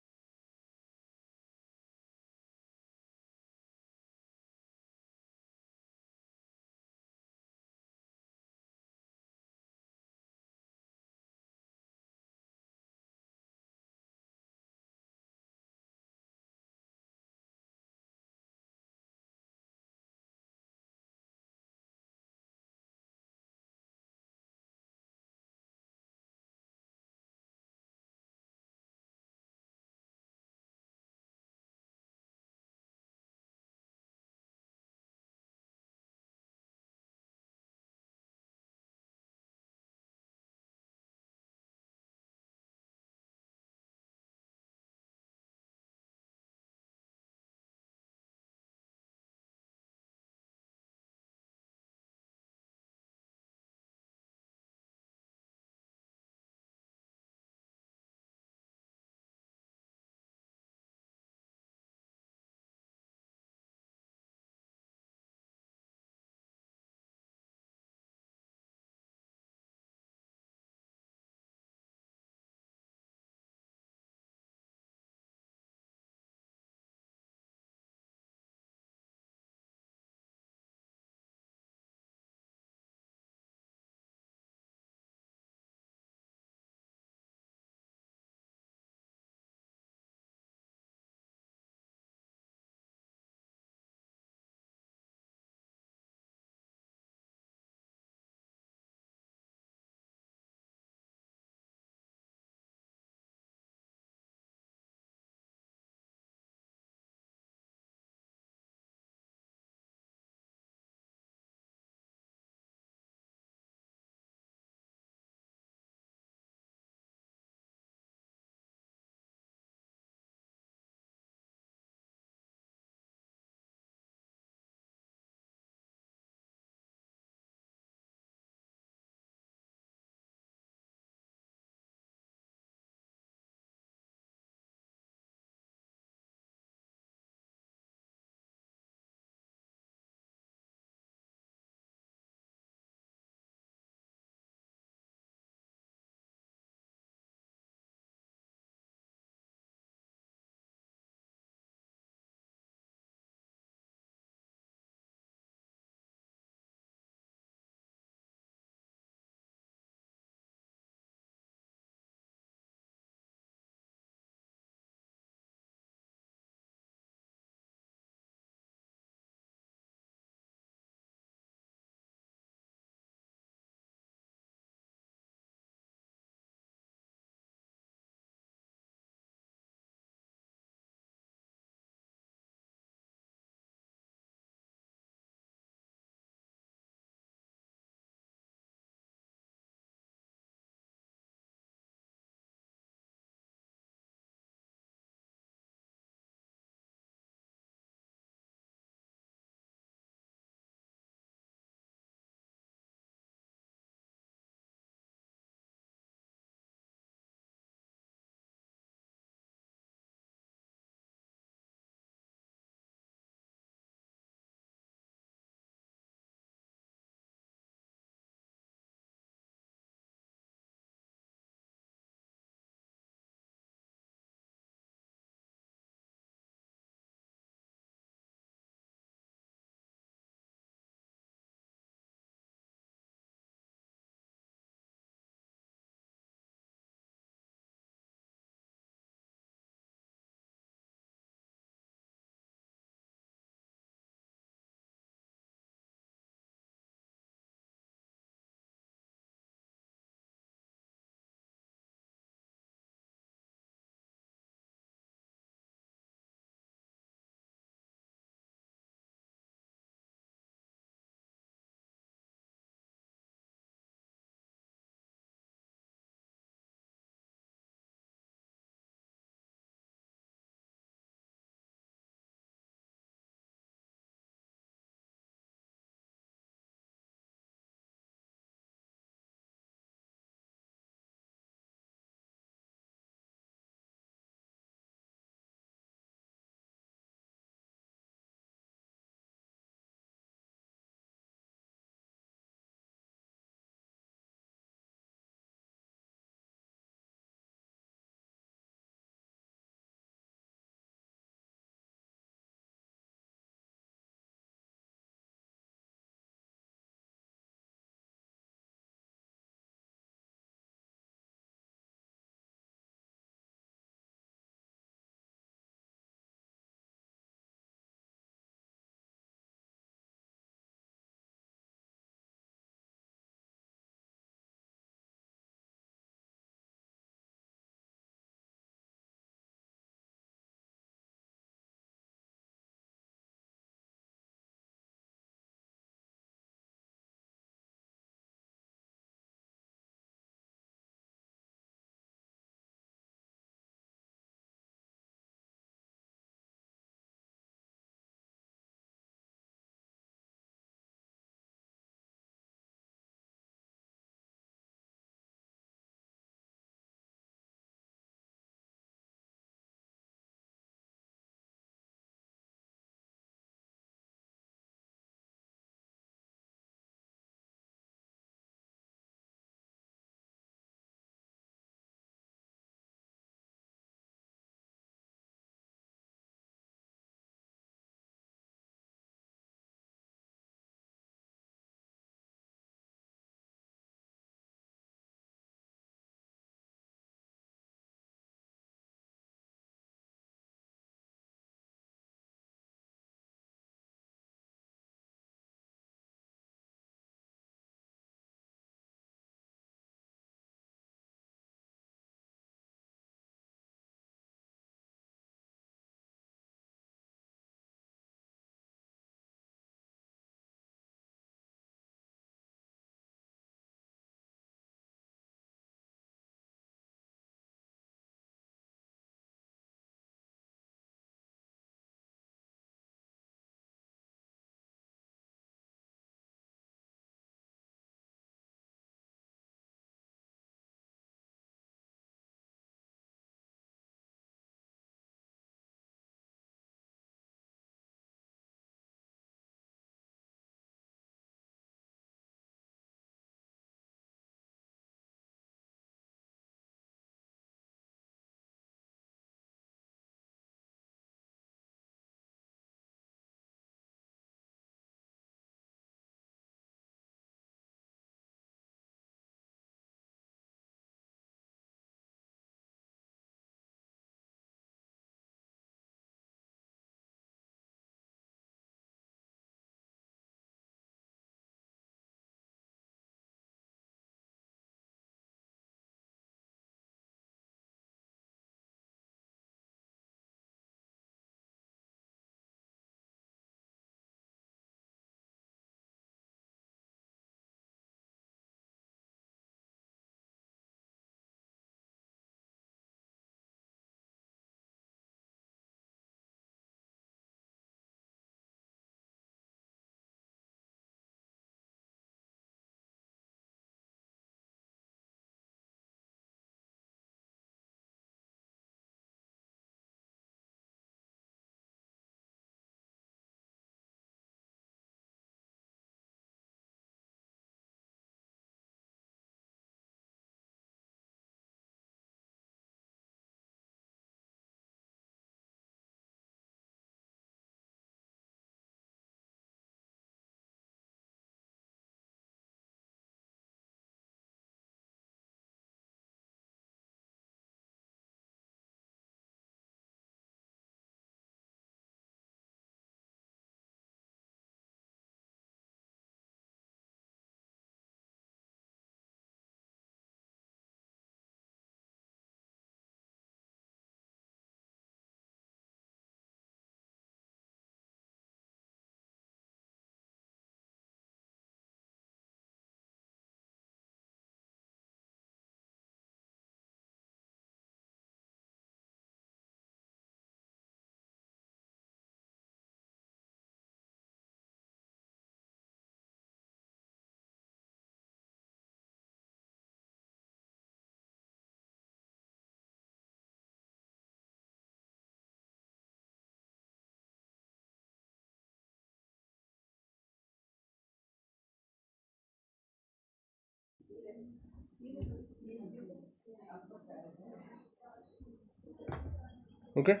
Okay,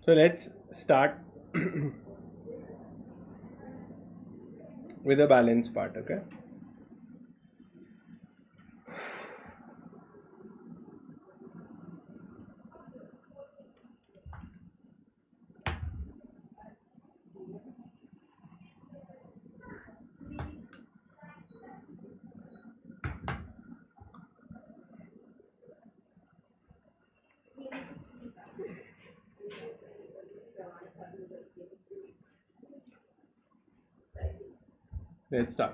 so let's start with the balance part. Okay, let's start.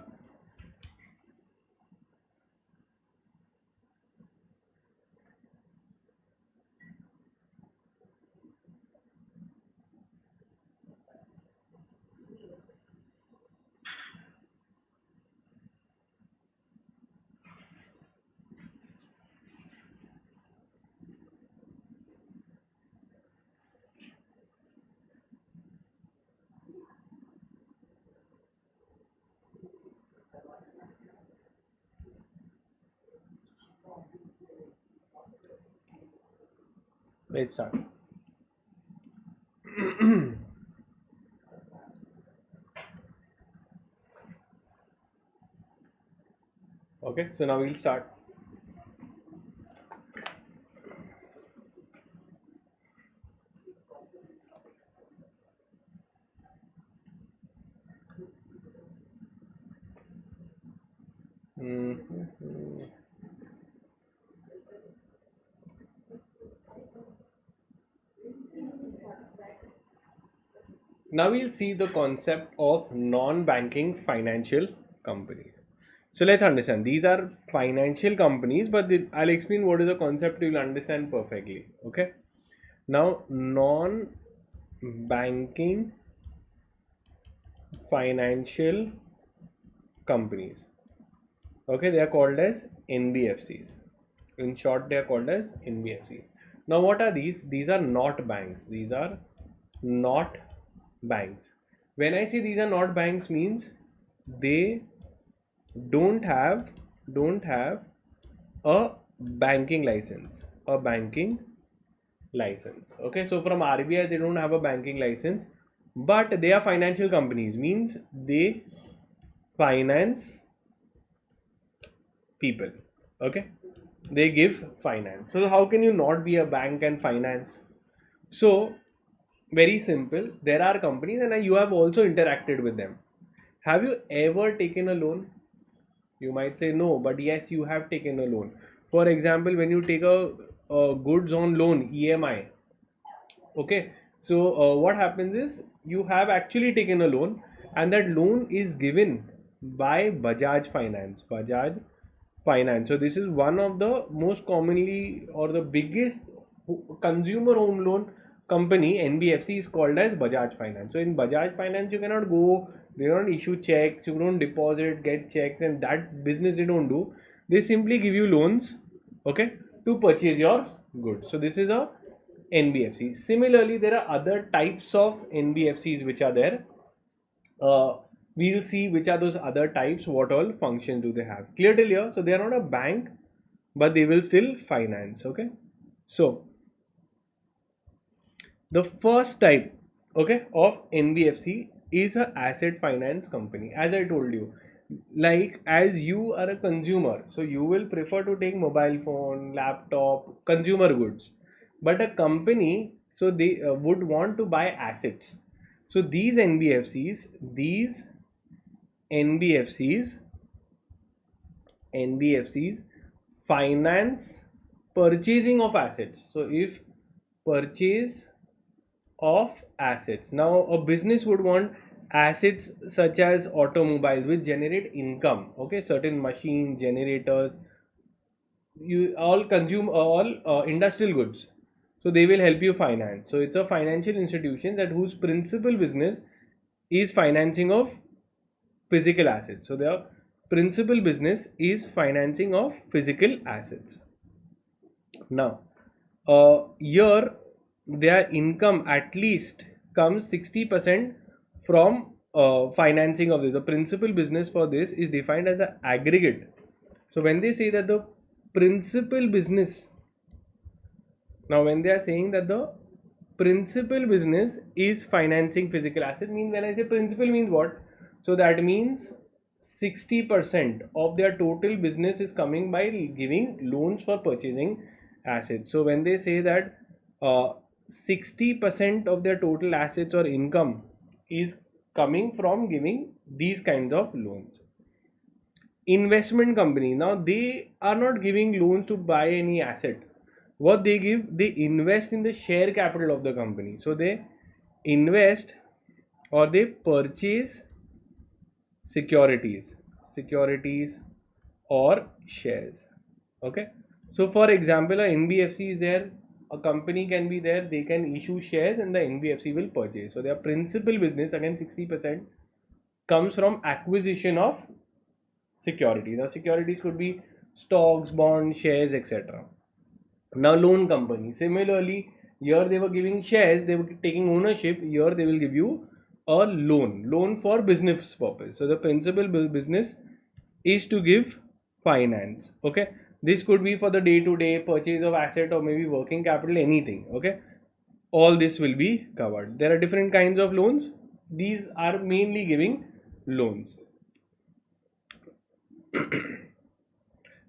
Let's start. Okay, so now we'll start. Mhm. Now we'll see the concept of non-banking financial companies. So let's understand. These are financial companies, but I'll explain what is the concept. You'll understand perfectly. Okay. Now, non-banking financial companies. Okay, they are called as NBFCs. In short, they are called as NBFCs. Now, what are these? These are not banks. These are not banks. When I say these are not banks, means they don't have don't have a banking license. A banking license. Okay, so from RBI they don't have a banking license, but they are financial companies. Means they finance people. Okay, they give finance. So how can you not be a bank and finance? So very simple. There are companies, and you have also interacted with them. Have you ever taken a loan? You might say no, but yes, you have taken a loan. For example, when you take a goods on loan, EMI. Okay, so what happens is you have actually taken a loan, and that loan is given by Bajaj Finance. Bajaj Finance. So this is one of the most commonly or the biggest consumer home loan company. NBFC is called as Bajaj Finance. So in Bajaj Finance, you cannot go. They don't issue checks. You don't deposit, get checks, and that business they don't do. They simply give you loans, okay, to purchase your goods. So this is a NBFC. Similarly, there are other types of NBFCs which are there. We'll see which are those other types, what all functions do they have. Clear till here? So they are not a bank, but they will still finance. Okay. So the first type, okay, of NBFC is a asset finance company. As I told you, like as you are a consumer, so you will prefer to take mobile phone, laptop, consumer goods, but a company, so they would want to buy assets. So these NBFCs NBFCs finance purchasing of assets. So if purchase of assets. Now a business would want assets such as automobiles which generate income. Okay, certain machines, generators, you all consume all industrial goods. So they will help you finance. So it's a financial institution that whose principal business is financing of physical assets. So their principal business is financing of physical assets. Now, here their income at least comes 60% from financing of this. The principal business for this is defined as an aggregate. So when they say that the principal business. Now when they are saying that the principal business is financing physical assets, means when I say principal means what? So that means 60% of their total business is coming by giving loans for purchasing assets. So when they say that 60% of their total assets or income is coming from giving these kinds of loans. Investment company, now they are not giving loans to buy any asset. What they give, they invest in the share capital of the company. So they invest or they purchase securities or shares. Okay, so for example, a NBFC is there, a company can be there, they can issue shares and the NBFC will purchase. So their principal business, again 60%, comes from acquisition of securities. Now securities could be stocks, bonds, shares, etc. Now loan company, similarly, here they were giving shares, they were taking ownership. Here they will give you a loan for business purpose. So the principal business is to give finance. Okay, this could be for the day-to-day purchase of asset or maybe working capital, anything. Okay, all this will be covered. There are different kinds of loans. These are mainly giving loans.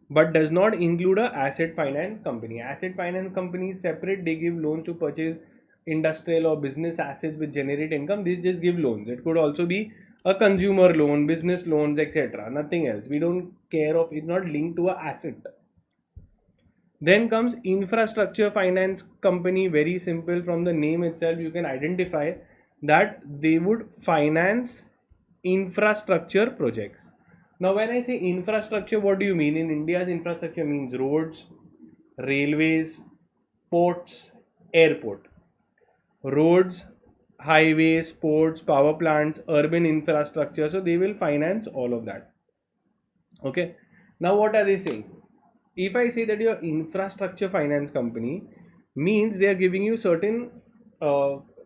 But does not include a asset finance company. Asset finance company is separate. They give loans to purchase industrial or business assets which generate income. They just give loans. It could also be a consumer loan, business loans, etc. Nothing else. We don't care of, it's not linked to a asset. Then comes infrastructure finance company. Very simple, from the name itself you can identify that they would finance infrastructure projects. Now when I say infrastructure, what do you mean? In India's infrastructure means roads, railways, ports, airport. Roads, highways, ports, power plants, urban infrastructure. So they will finance all of that. Okay. Now what are they saying? If I say that your infrastructure finance company, means they are giving you certain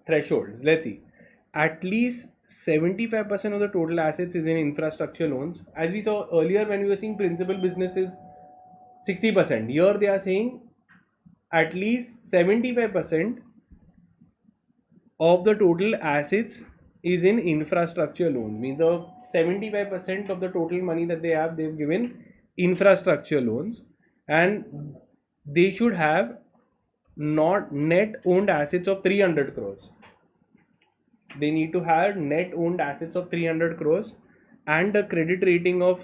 thresholds. Let's see. At least 75% of the total assets is in infrastructure loans. As we saw earlier when we were seeing principal businesses 60%. Here they are saying at least 75% of the total assets is in infrastructure loans. Means the 75% of the total money that they have, they've given infrastructure loans, and they should have not net owned assets of 300 crores. They need to have net owned assets of 300 crores and a credit rating of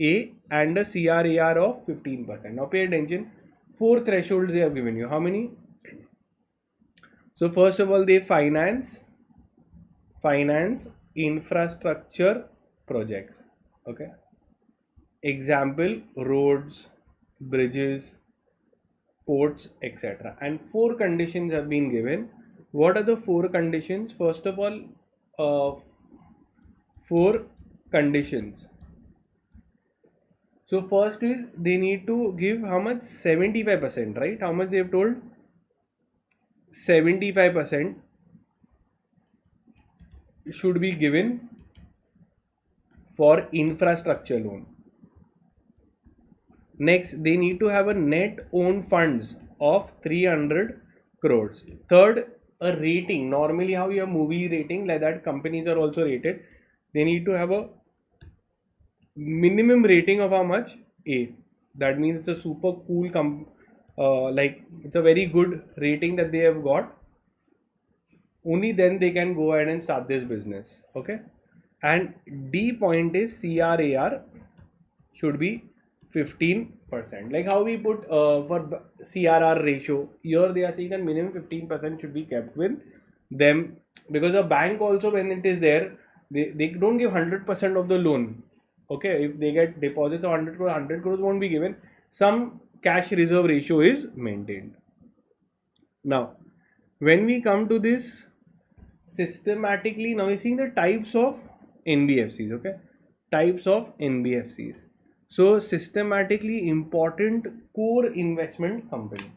A and a CRAR of 15%. Now pay attention, 4 thresholds they have given you. How many? So first of all, they finance infrastructure projects. Okay. Example, roads, bridges, ports, etc. And 4 conditions have been given. What are the 4 conditions? First of all, 4 conditions. So first is they need to give how much? 75%, right? How much they have told? 75% should be given for infrastructure loan. Next, they need to have a net owned funds of 300 crores. Third, a rating. Normally how you have movie rating, like that companies are also rated. They need to have a minimum rating of how much? A. That means it's a super cool like it's a very good rating that they have got. Only then they can go ahead and start this business. Okay. And D point is CRAR should be 15%. Like how we put for CRR ratio, here they are saying that minimum 15% should be kept with them, because a bank also, when it is there, they don't give 100% of the loan. Okay, if they get deposits of 100 crores won't be given. Some cash reserve ratio is maintained. Now when we come to this systematically, now we're seeing the types of NBFCs. Okay, types of NBFCs. So systematically important core investment company.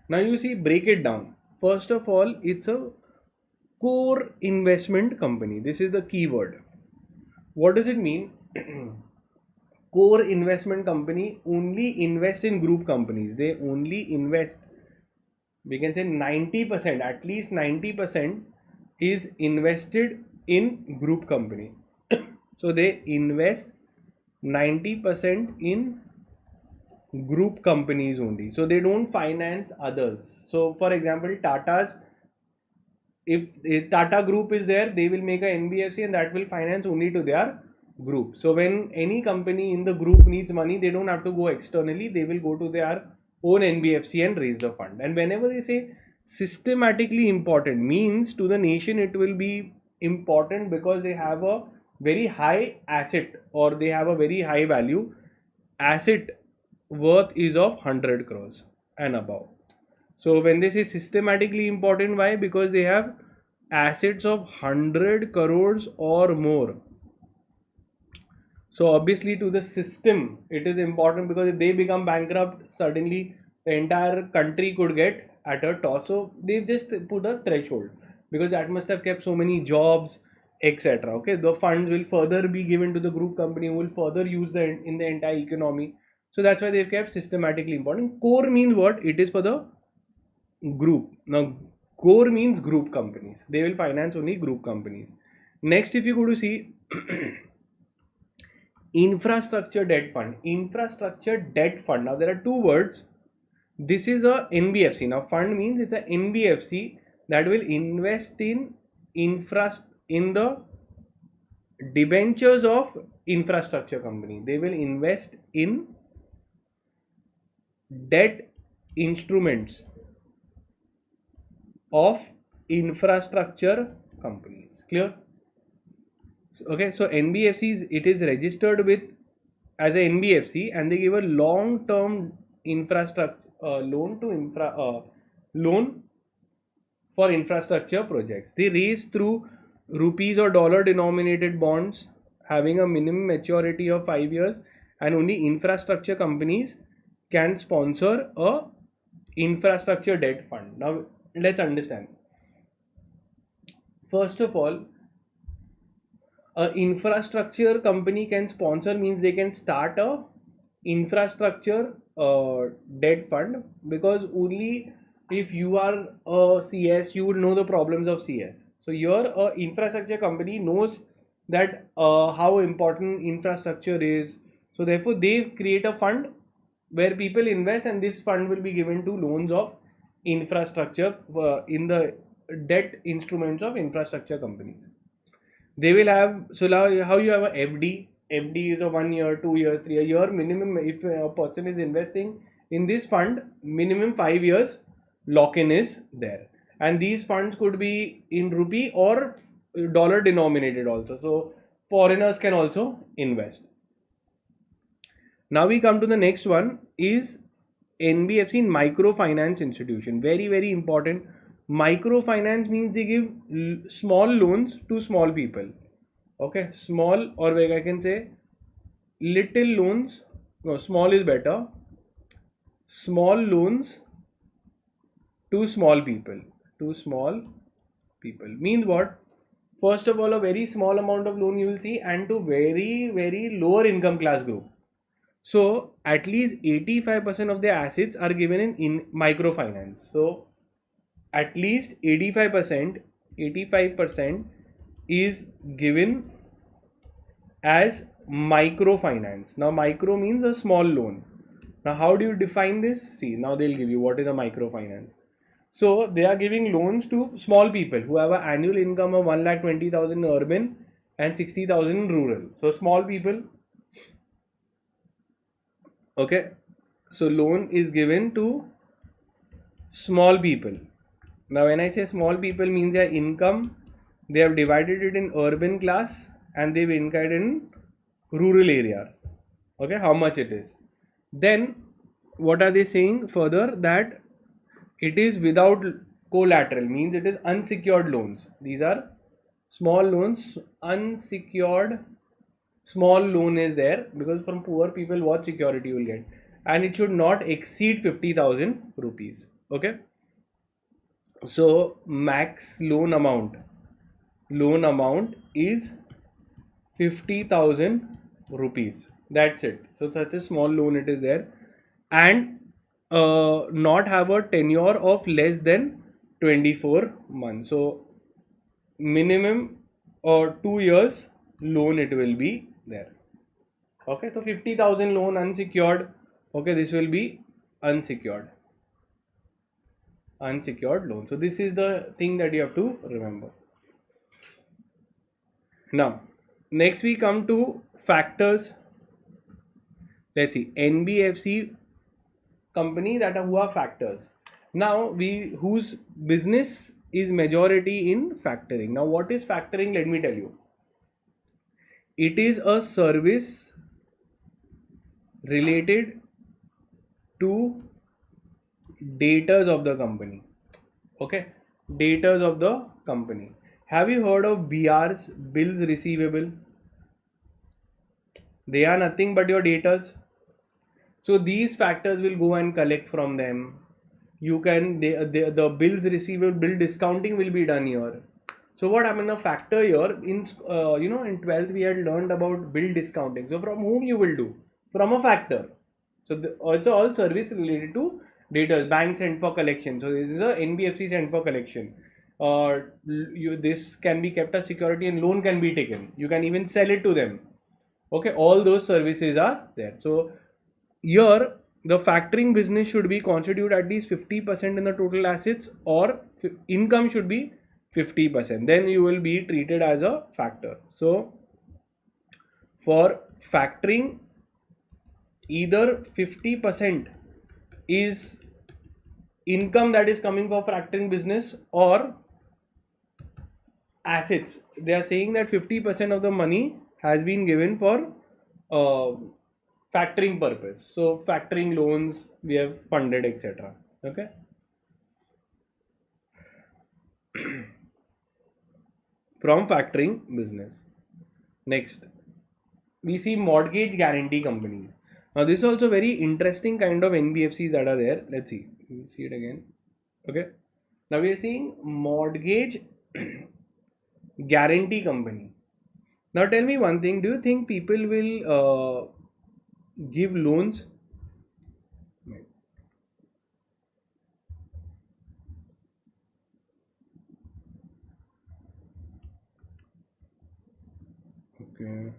Now you see, break it down. First of all, it's a core investment company. This is the keyword. What does it mean? core investment company only invest in group companies. They only invest, we can say 90%, at least 90% is invested in group company. So they invest 90% in group companies only. So they don't finance others. So for example, Tata's, if Tata Group is there, they will make a NBFC and that will finance only to their group. So when any company in the group needs money, they don't have to go externally, they will go to their own NBFC and raise the fund. And whenever they say systematically important, means to the nation it will be important because they have a very high asset, or they have a very high value asset worth is of 100 crores and above. So when they say systematically important, why? Because they have assets of 100 crores or more. So obviously to the system it is important, because if they become bankrupt, suddenly the entire country could get at a toss. So they've just put a threshold, because that must have kept so many jobs, etc. Okay, the funds will further be given to the group company, who will further use the in the entire economy. So that's why they've kept systematically important. Core means what? It is for the group. Now core means group companies. They will finance only group companies. Next, if you go to see infrastructure debt fund. Infrastructure debt fund. Now there are two words. This is a NBFC. Now fund means it's a NBFC that will invest in the debentures of infrastructure company. They will invest in debt instruments of infrastructure companies. Clear? Okay, so NBFCs, it is registered with as a NBFC, and they give a long-term infrastructure loan for infrastructure projects. They raise through rupees or dollar denominated bonds having a minimum maturity of 5 years, and only infrastructure companies can sponsor a infrastructure debt fund. Now let's understand. First of all, a infrastructure company can sponsor means they can start a infrastructure debt fund, because only if you are a CS, you will know the problems of CS. So your infrastructure company knows that how important infrastructure is. So therefore they create a fund where people invest, and this fund will be given to loans of infrastructure in the debt instruments of infrastructure companies. They will have, so now how you have a FD. FD is a 1 year, 2 years, 3 year minimum. If a person is investing in this fund, minimum 5 years lock-in is there, and these funds could be in rupee or dollar denominated also. So foreigners can also invest. Now we come to the next one, is NBFC, microfinance institution. Very, very important. Microfinance means they give small loans to small people. Okay, small, or I can say little loans. No, small is better. Small loans to small people. To small people means what? First of all, a very small amount of loan you will see, and to very, very lower income class group. So at least 85% of their assets are given in microfinance. So at least 85% is given as microfinance. Now micro means a small loan. Now how do you define this? See, now they'll give you what is a microfinance. So they are giving loans to small people who have an annual income of 1,20,000 in urban and 60,000 in rural. So small people. Okay, so loan is given to small people. Now when I say small people, means their income, they have divided it in urban class and they've incurred in rural area. Okay, how much it is. Then what are they saying further? That it is without collateral, means it is unsecured loans. These are small loans. Unsecured small loan is there, because from poor people what security you will get, and it should not exceed 50,000 rupees. Okay, so max loan amount is 50,000 rupees. That's it. So such a small loan it is there, and not have a tenure of less than 24 months. So minimum or 2 years loan it will be there. Okay, so 50,000 loan unsecured. Okay, this will be unsecured. Unsecured loan. So this is the thing that you have to remember. Now, next we come to factors. Let's see, NBFC company that are who are factors. Now we whose business is majority in factoring. Now what is factoring? Let me tell you. It is a service related to debtors of the company. Okay, debtors of the company. Have you heard of BRs, bills receivable? They are nothing but your debtors. So these factors will go and collect from them. You can the bills receivable, bill discounting will be done here. So what happened? A factor here in in 12th we had learned about bill discounting. So from whom you will do? From a factor. So also all service related to debtors. Bank sent for collection. So this is a NBFC sent for collection. This can be kept as security and loan can be taken. You can even sell it to them. Okay, all those services are there. So here the factoring business should be constitute at least 50% in the total assets, or income should be 50%. Then you will be treated as a factor. So for factoring, either 50% is income that is coming for factoring business, or assets. They are saying that 50% of the money has been given for factoring purpose. So factoring loans we have funded, etc. Okay. From factoring business. Next, we see mortgage guarantee companies. Now this is also very interesting kind of NBFCs that are there. Let's see. We'll see it again. Okay. Now we are seeing mortgage guarantee company. Now tell me one thing. Do you think people will give loans? Okay.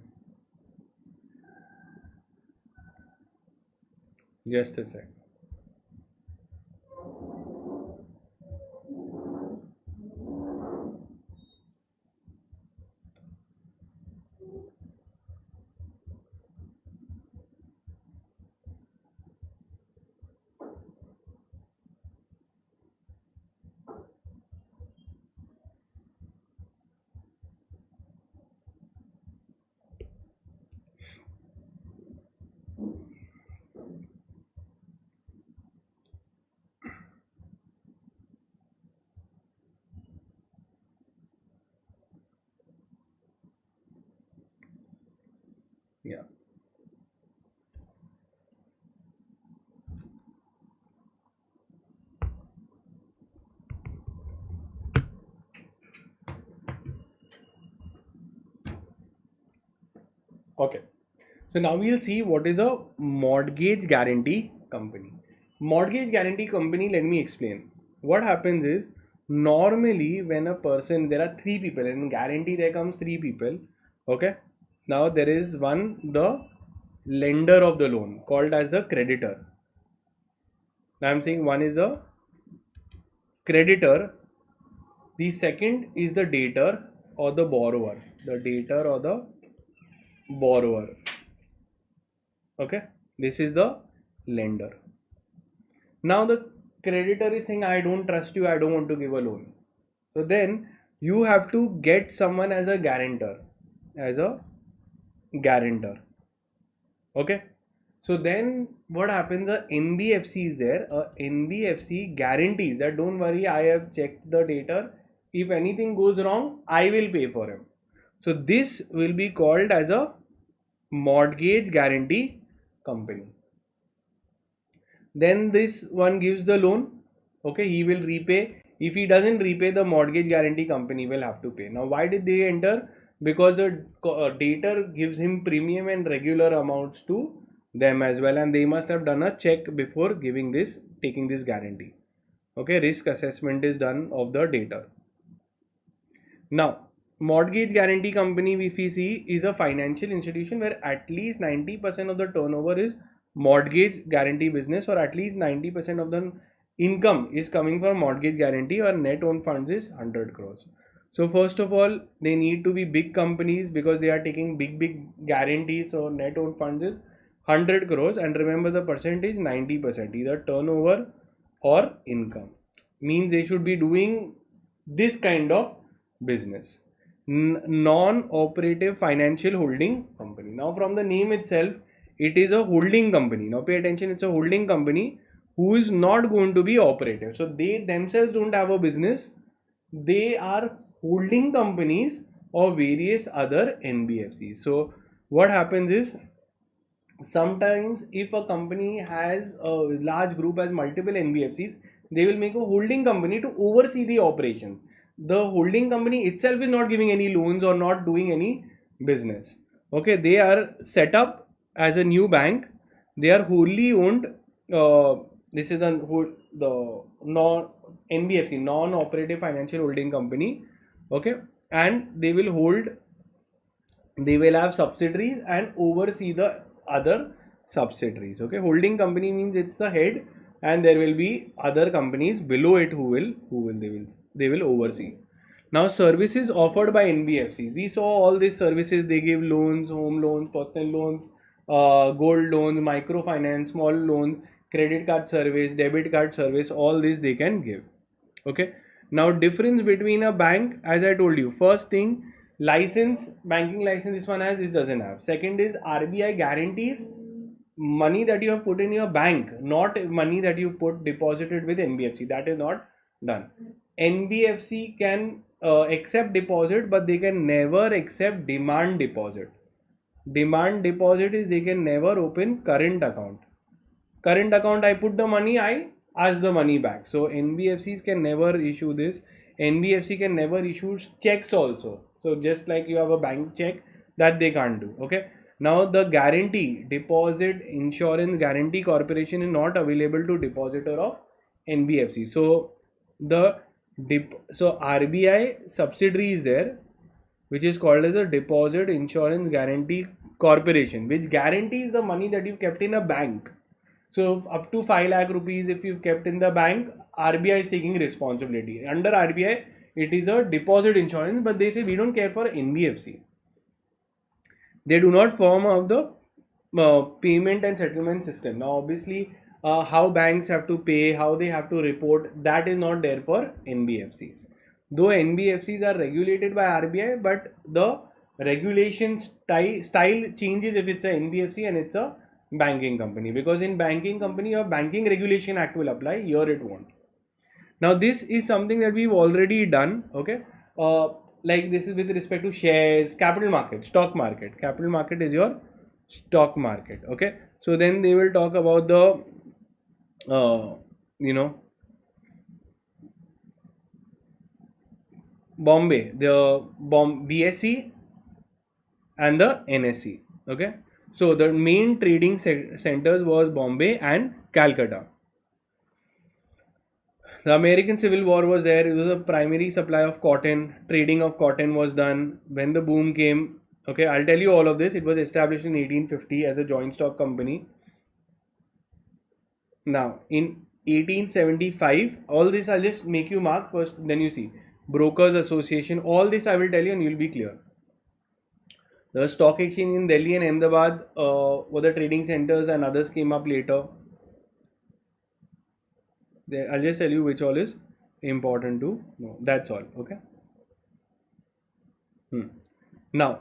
Just a sec. Yeah. Okay. So now we'll see what is a mortgage guarantee company. Mortgage guarantee company, let me explain. What happens is, normally when a person, there are three people in guarantee, there comes three people. Okay. Now there is one, the lender of the loan, called as the creditor. Now I'm saying one is the creditor, the second is the debtor or the borrower. The debtor or the borrower. Okay, this is the lender. Now the creditor is saying, I don't trust you, I don't want to give a loan. So then you have to get someone as a guarantor. As a guarantor. Okay. So then what happens, the NBFC is there. NBFC guarantees that don't worry, I have checked the data. If anything goes wrong, I will pay for him. So this will be called as a mortgage guarantee company. Then this one gives the loan. Okay, he will repay. If he doesn't repay, the mortgage guarantee company will have to pay. Now why did they enter? because the debtor gives him premium and regular amounts to them as well, and they must have done a check before taking this guarantee. Okay, risk assessment is done of the debtor. Now, mortgage guarantee company, if we see, is a financial institution where at least 90% of the turnover is mortgage guarantee business, or at least 90% of the income is coming from mortgage guarantee, or net own funds is 100 crores. So first of all, they need to be big companies because they are taking big guarantees. So net own funds is 100 crores, and remember the percentage 90%, either turnover or income. Means they should be doing this kind of business. Non-operative financial holding company. Now from the name itself, it is a holding company. Now pay attention, it's a holding company who is not going to be operative. So they themselves don't have a business. They are holding companies of various other NBFCs. So what happens is, sometimes if a company has a large group, has multiple NBFCs, they will make a holding company to oversee the operations. The holding company itself is not giving any loans or not doing any business. Okay, they are set up as a new bank. They are wholly owned. This is the non NBFC, non-operative financial holding company. Okay, and they will have subsidiaries and oversee the other subsidiaries. Okay, holding company means it's the head, and there will be other companies below it who will oversee. Now, services offered by NBFCs, we saw all these services. They give loans, home loans, personal loans, gold loans, microfinance, small loans, credit card service, debit card service, all this they can give. Okay, now difference between a bank, as I told you, first thing, license, banking license, this one has, this doesn't have. Second is RBI guarantees money that you have put in your bank, not money that you put deposited with NBFC. That is not done. NBFC can accept deposit, but they can never accept demand deposit. Demand deposit is they can never open current account. Current account, I put the money, I ask the money back. So NBFCs can never issue this. NBFC can never issue checks also. So just like you have a bank check, that they can't do. Okay. Now the guarantee, deposit insurance guarantee corporation is not available to depositor of NBFC. So RBI subsidiary is there, which is called as a deposit insurance guarantee corporation, which guarantees the money that you kept in a bank. So up to 5 lakh rupees if you kept in the bank, RBI is taking responsibility. Under RBI, it is a deposit insurance, but they say we don't care for NBFC. They do not form of the payment and settlement system. Now obviously, how banks have to pay, how they have to report, that is not there for NBFCs. Though NBFCs are regulated by RBI, but the regulation style changes if it's a NBFC and it's a banking company, because in banking company your Banking Regulation Act will apply, here it won't. Now this is something that we've already done. Okay, like this is with respect to shares, capital market, stock market. Capital market is your stock market. Okay, so then they will talk about the Bombay, the BSE and the NSE. Okay, so the main trading centers was Bombay and Calcutta. The American Civil War was there. It was a primary supply of cotton. Trading of cotton was done. When the boom came, okay, I'll tell you all of this. It was established in 1850 as a joint stock company. Now, in 1875, all this I'll just make you mark first, then you see. Brokers Association, all this I will tell you and you'll be clear. The stock exchange in Delhi and Ahmedabad were the trading centers, and others came up later. I'll just tell you which all is important to know. That's all. Okay. Now,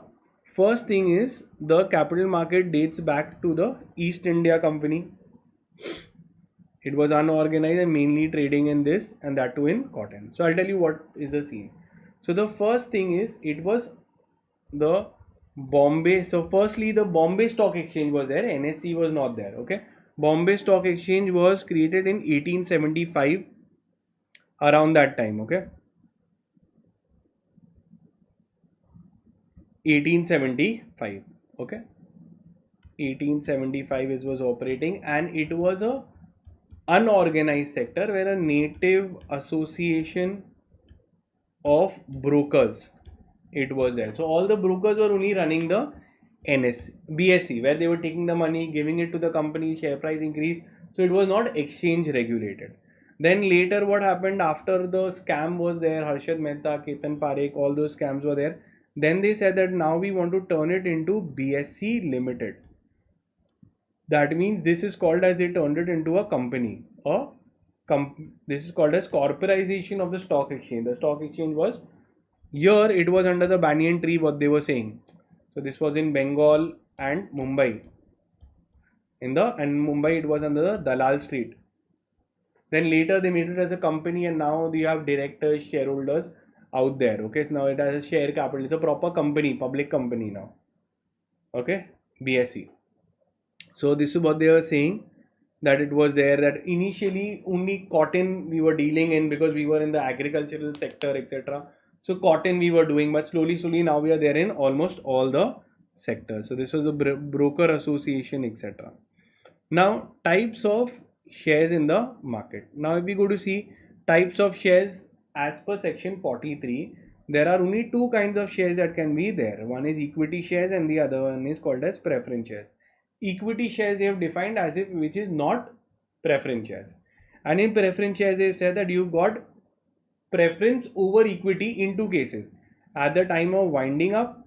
first thing is, the capital market dates back to the East India Company. It was unorganized and mainly trading in this, and that too in cotton. So I'll tell you what is the scene. So the first thing is, it was the Bombay. So firstly, the Bombay Stock Exchange was there. NSE was not there. Okay. Bombay Stock Exchange was created in 1875, around that time. Okay. 1875. Okay, 1875 it was operating, and it was a unorganized sector where a native association of brokers it was there. So all the brokers were only running the BSE, where they were taking the money, giving it to the company, share price increase. So it was not exchange regulated. Then later what happened after the scam was there, Harshad Mehta, Ketan Parekh, all those scams were there. Then they said that now we want to turn it into BSE Limited. That means this is called as they turned it into a company. This is called as corporatization of the stock exchange. The stock exchange was here, it was under the banyan tree, what they were saying. So this was in Bengal and Mumbai. And Mumbai it was under the Dalal Street. Then later they made it as a company, and now you have directors, shareholders out there. Okay, so now it has a share capital. It's a proper company, public company now. Okay, BSE. So this is what they were saying, that it was there, that initially only cotton we were dealing in because we were in the agricultural sector, etc. So cotton we were doing, but slowly now we are there in almost all the sectors. So this was the broker association, etc. Now types of shares in the market. Now if we go to see types of shares as per section 43, there are only two kinds of shares that can be there. One is equity shares and the other one is called as preference shares. Equity shares they have defined as if which is not preference shares, and in preference shares they said that you've got preference over equity in two cases, at the time of winding up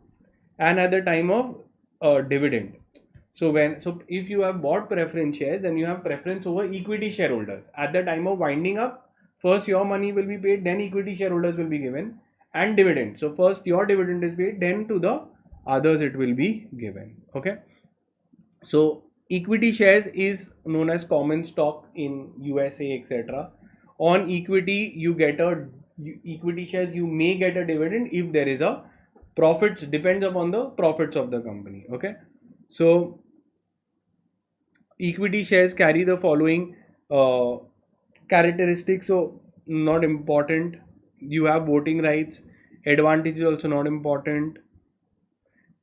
and at the time of dividend. So if you have bought preference shares, then you have preference over equity shareholders. At the time of winding up, first your money will be paid, then equity shareholders will be given, and dividend. So first your dividend is paid, then to the others it will be given. Okay. So equity shares is known as common stock in USA, etc. On equity, you get equity shares. You may get a dividend if there is a profits. Depends upon the profits of the company. Okay, so equity shares carry the following characteristics. So not important. You have voting rights. Advantages also not important.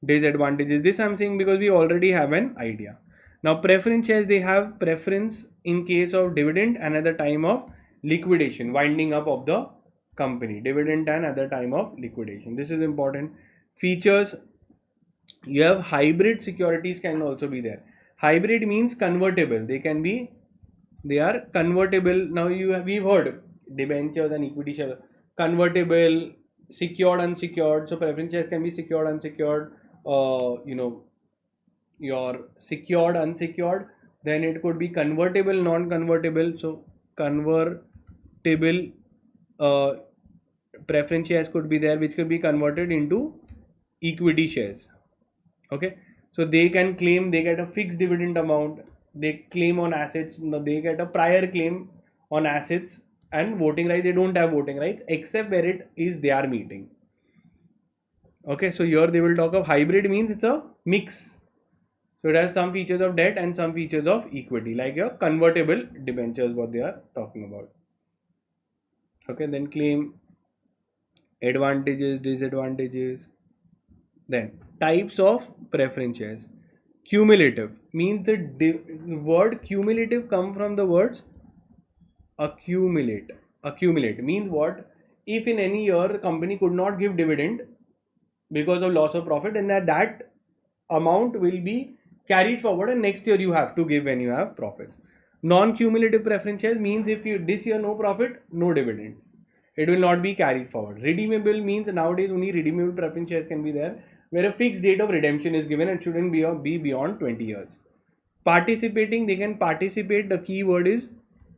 Disadvantages, this I'm saying because we already have an idea. Now preference shares, they have preference in case of dividend and at the time of liquidation, winding up of the company, dividend and at the time of liquidation. This is important. Features, you have hybrid securities can also be there. Hybrid means convertible. They are convertible. Now we've heard debentures and equity share, convertible, secured, unsecured. So preference shares can be secured, unsecured. Your secured, unsecured. Then it could be convertible, non-convertible. So convertible preference shares could be there, which could be converted into equity shares. Okay, so they can claim, they get a fixed dividend amount, they claim on assets, they get a prior claim on assets, and voting rights, they don't have voting rights except where it is they are meeting. Okay, so here they will talk of hybrid, means it's a mix. So it has some features of debt and some features of equity, like your convertible debentures, what they are talking about. Okay, then claim, advantages, disadvantages. Then types of preference shares. Cumulative means the word cumulative come from the words accumulate. Accumulate means what? If in any year the company could not give dividend because of loss of profit, and that amount will be carried forward, and next year you have to give when you have profits. Non-cumulative preference shares means if you this year no profit, no dividend, it will not be carried forward. Redeemable means nowadays only redeemable preference shares can be there, where a fixed date of redemption is given and shouldn't be beyond 20 years. Participating, they can participate, the key word is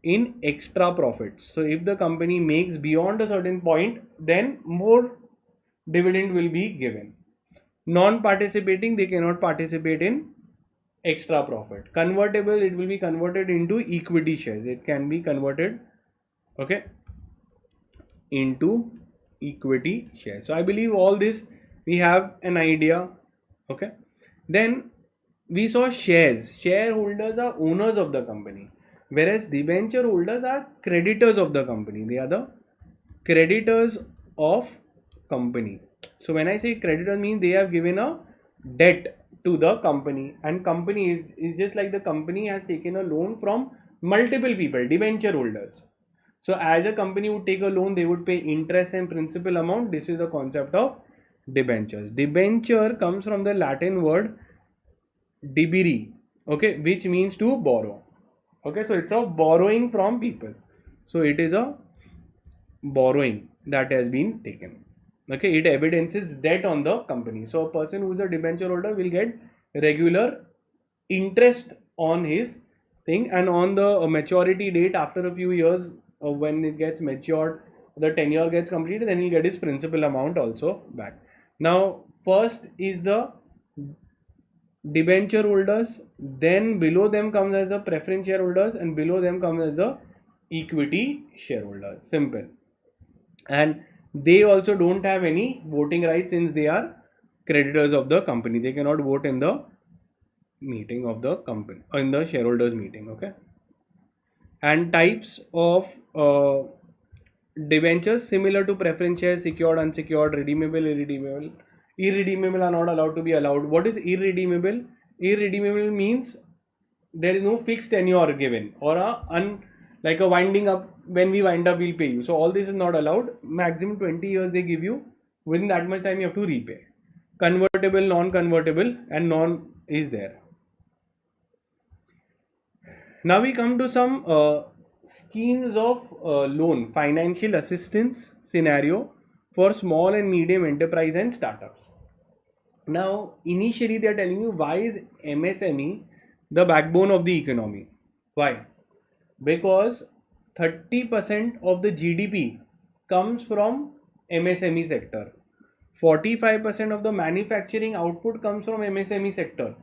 in extra profits. So if the company makes beyond a certain point, then more dividend will be given. Non-participating, they cannot participate in extra profit. Convertible, it will be converted into equity shares. It can be converted, okay, into equity shares. So I believe all this we have an idea. Okay, then we saw shares. Shareholders are owners of the company, whereas debenture holders are creditors of the company. They are the creditors of company. So when I say creditor means they have given a debt to the company, and company is just like the company has taken a loan from multiple people, debenture holders. So as a company would take a loan, they would pay interest and principal amount. This is the concept of debentures. Debenture comes from the Latin word debere, okay, which means to borrow. Okay, so it's a borrowing from people. So it is a borrowing that has been taken. Okay, it evidences debt on the company. So a person who is a debenture holder will get regular interest on his thing, and on the maturity date after a few years, when it gets matured, the tenure gets completed, then he'll get his principal amount also back. Now first is the debenture holders, then below them comes as the preference shareholders, and below them comes as the equity shareholders. Simple. And they also don't have any voting rights since they are creditors of the company. They cannot vote in the meeting of the company, in the shareholders meeting. Okay. And types of debentures similar to preference shares: secured, unsecured, redeemable, irredeemable. Irredeemable are not allowed to be allowed. What is irredeemable? Irredeemable means there is no fixed tenure given, or like a winding up. When we wind up, we'll pay you. So all this is not allowed. Maximum 20 years they give you. Within that much time you have to repay. Convertible, non-convertible, and non is there. Now we come to some schemes of loan, financial assistance scenario for small and medium enterprise and startups. Now initially they are telling you, why is MSME the backbone of the economy? Why? Because 30% of the GDP comes from MSME sector. 45% of the manufacturing output comes from MSME sector,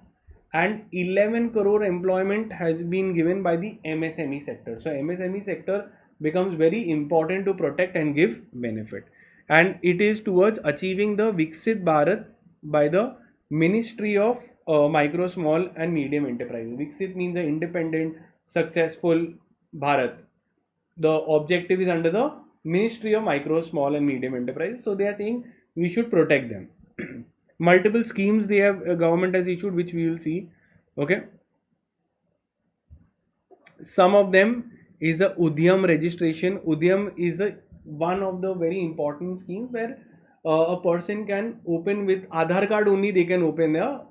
and 11 crore employment has been given by the MSME sector. So MSME sector becomes very important to protect and give benefit, and it is towards achieving the Viksit Bharat by the Ministry of Micro, Small and Medium Enterprises. Viksit means the independent, successful Bharat. The objective is under the Ministry of Micro, Small and Medium Enterprises. So they are saying we should protect them. Multiple schemes they have, government has issued, which we will see. Okay. Some of them is the Udyam registration. Udyam is one of the very important schemes where a person can open with Aadhaar card only. They can open their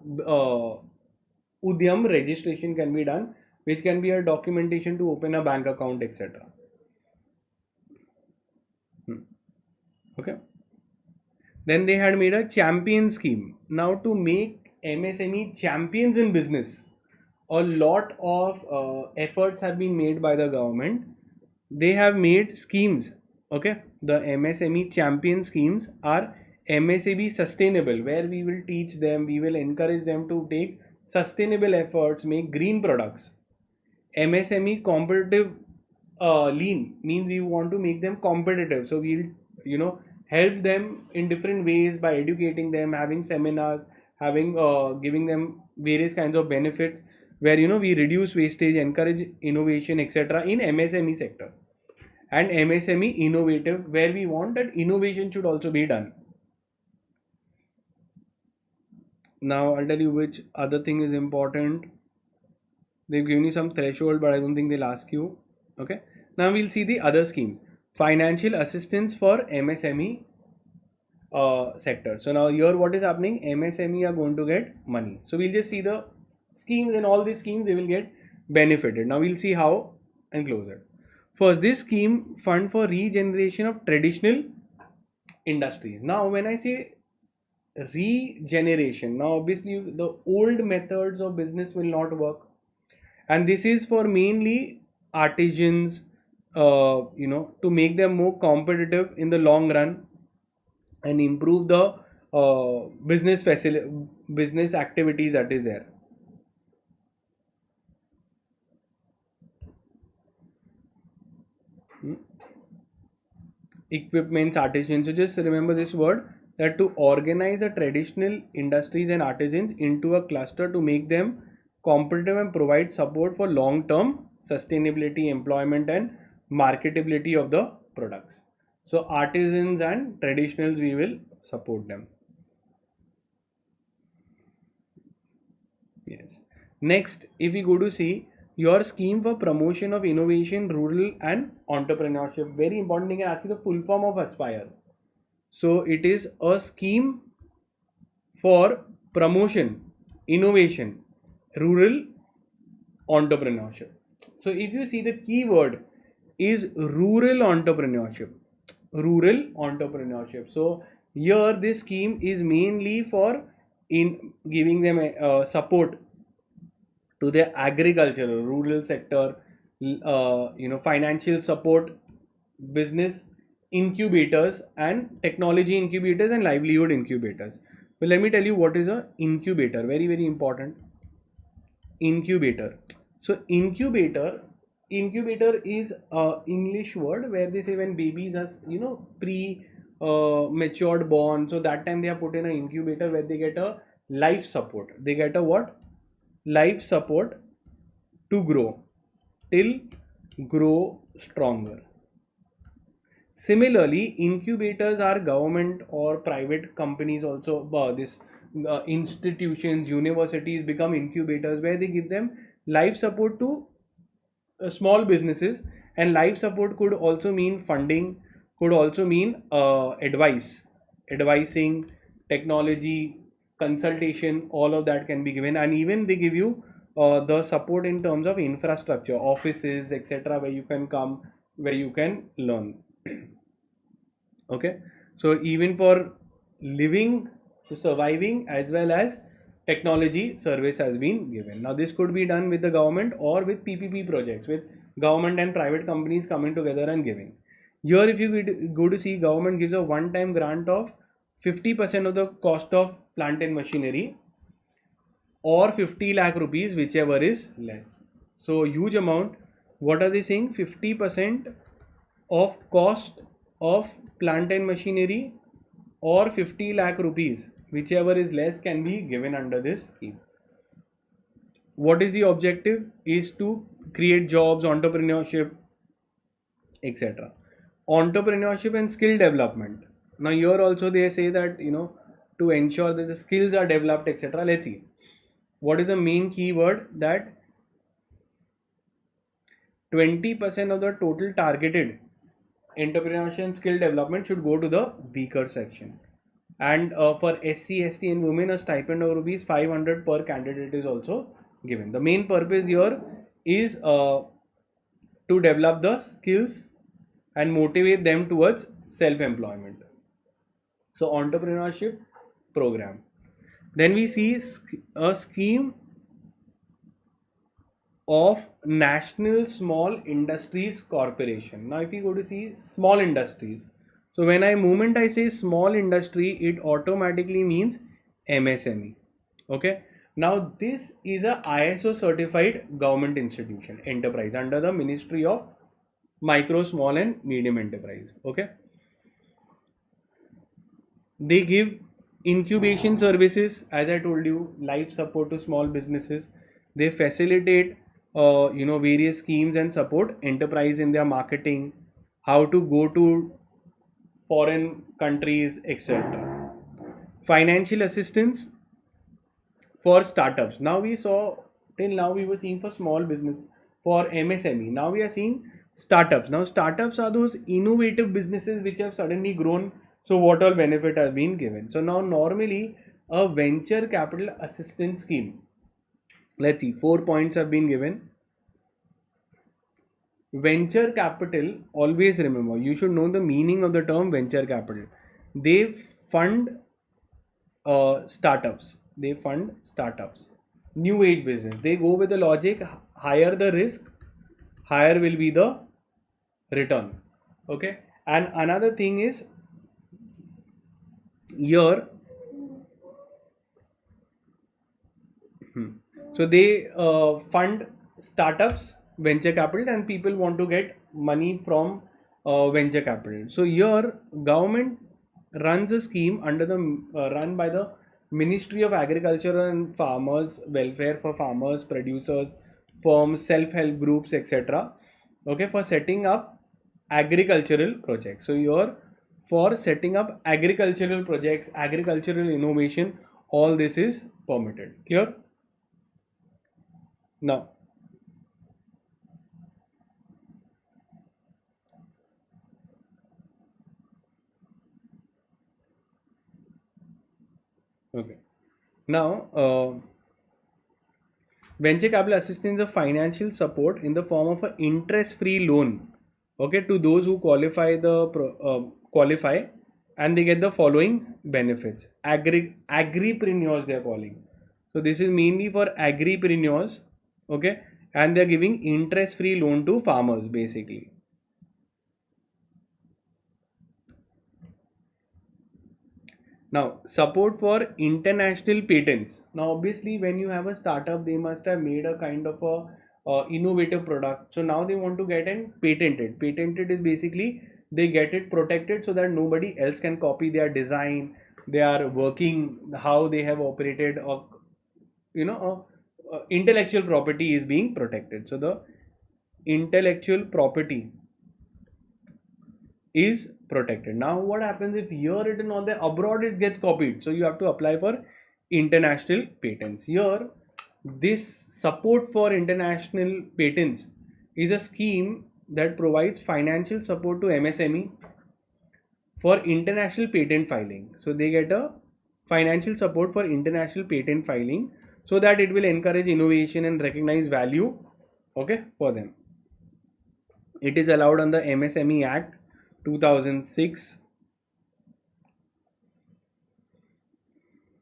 Udyam registration can be done, which can be a documentation to open a bank account, etc. Okay. Then they had made a champion scheme. Now to make MSME champions in business, a lot of efforts have been made by the government. They have made schemes. Okay, the MSME champion schemes are MSME sustainable, where we will teach them, we will encourage them to take sustainable efforts, make green products. MSME competitive lean means we want to make them competitive. So we'll help them in different ways by educating them, having seminars, having giving them various kinds of benefits, where we reduce wastage, encourage innovation, etc. in MSME sector. And MSME innovative, where we want that innovation should also be done. Now I'll tell you which other thing is important. They've given you some threshold, but I don't think they'll ask you. Okay. Now we'll see the other schemes. Financial assistance for MSME sector. So now here what is happening? MSME are going to get money. So we'll just see the schemes, and all these schemes they will get benefited. Now we'll see how and close it. First, this scheme fund for regeneration of traditional industries. Now when I say regeneration, now obviously the old methods of business will not work, and this is for mainly artisans, to make them more competitive in the long run and improve the business activities that is there. Equipments, artisans. So just remember this word, that to organize the traditional industries and artisans into a cluster to make them competitive and provide support for long-term sustainability, employment and marketability of the products. So artisans and traditionals, we will support them. Yes. Next, if we go to see your scheme for promotion of innovation, rural and entrepreneurship, very important thing, and actually the full form of Aspire. So it is a scheme for promotion, innovation, rural entrepreneurship. So if you see, the keyword is rural entrepreneurship. Rural entrepreneurship. So here this scheme is mainly for in giving them support to their agricultural, rural sector, financial support, business incubators, and technology incubators and livelihood incubators. So let me tell you what is a incubator. Very very important. Incubator. So incubator is a English word where they say when babies are pre matured born, so that time they are put in an incubator where they get a life support. They get a what? Life support to grow till grow stronger. Similarly, incubators are government or private companies also. This institutions, universities become incubators where they give them life support to small businesses, and life support could also mean funding, could also mean advising, technology, consultation. All of that can be given, and even they give you the support in terms of infrastructure, offices, etc., where you can come, where you can learn. Okay, so even for living, to surviving, as well as technology service has been given. Now this could be done with the government or with PPP projects, with government and private companies coming together and giving. Here if you go to see, government gives a one time grant of 50% of the cost of plant and machinery, or 50 lakh rupees, whichever is less. So huge amount. What are they saying? 50% of cost of plant and machinery, or 50 lakh rupees, whichever is less, can be given under this scheme. What is the objective? Is to create jobs, entrepreneurship, etc. Entrepreneurship and skill development. Now here also they say that to ensure that the skills are developed, etc. Let's see what is the main keyword, that 20% of the total targeted entrepreneurship and skill development should go to the weaker section. And for SC, ST and women, a stipend of rupees 500 per candidate is also given. The main purpose here is to develop the skills and motivate them towards self-employment. So entrepreneurship program. Then we see a scheme of National Small Industries Corporation. Now if you go to see small industries, so when I say small industry, it automatically means MSME. Okay, now this is a ISO certified government institution enterprise under the Ministry of Micro, Small and Medium Enterprise. Okay, they give incubation services, as I told you, life support to small businesses. They facilitate various schemes and support enterprise in their marketing, how to go to foreign countries, etc. Financial assistance for startups. Now we saw, till now we were seeing for small business, for MSME. Now we are seeing startups. Now startups are those innovative businesses which have suddenly grown. So what all benefit has been given? So now normally a venture capital assistance scheme. Let's see, 4 points have been given. Venture capital, always remember, you should know the meaning of the term venture capital. They fund startups. They fund startups, new age business. They go with the logic, higher the risk, higher will be the return. Okay, and another thing is here, so they fund startups, venture capital, and people want to get money from venture capital. So here government runs a scheme under the run by the Ministry of Agriculture and Farmers Welfare, for farmers, producers, firms, self-help groups, etc. Okay, for setting up agricultural projects. So here, for setting up agricultural projects, agricultural innovation, all this is permitted. Clear? Now, okay. Now, venture capital assistance is a financial support in the form of an interest-free loan, okay, to those who qualify, and they get the following benefits. Agripreneurs they are calling. So this is mainly for agripreneurs, okay, and they are giving interest-free loan to farmers basically. Now, support for international patents. Now, obviously, when you have a startup, they must have made a kind of a innovative product. So now they want to get it patented. Patented is basically they get it protected so that nobody else can copy their design. They are working how they have operated, or intellectual property is being protected. So the intellectual property is protected. Now what happens if here written on the abroad it gets copied? So you have to apply for international patents. Here this support for international patents is a scheme that provides financial support to MSME for international patent filing. So they get a financial support for international patent filing so that it will encourage innovation and recognize value, okay, for them. It is allowed under MSME Act 2006.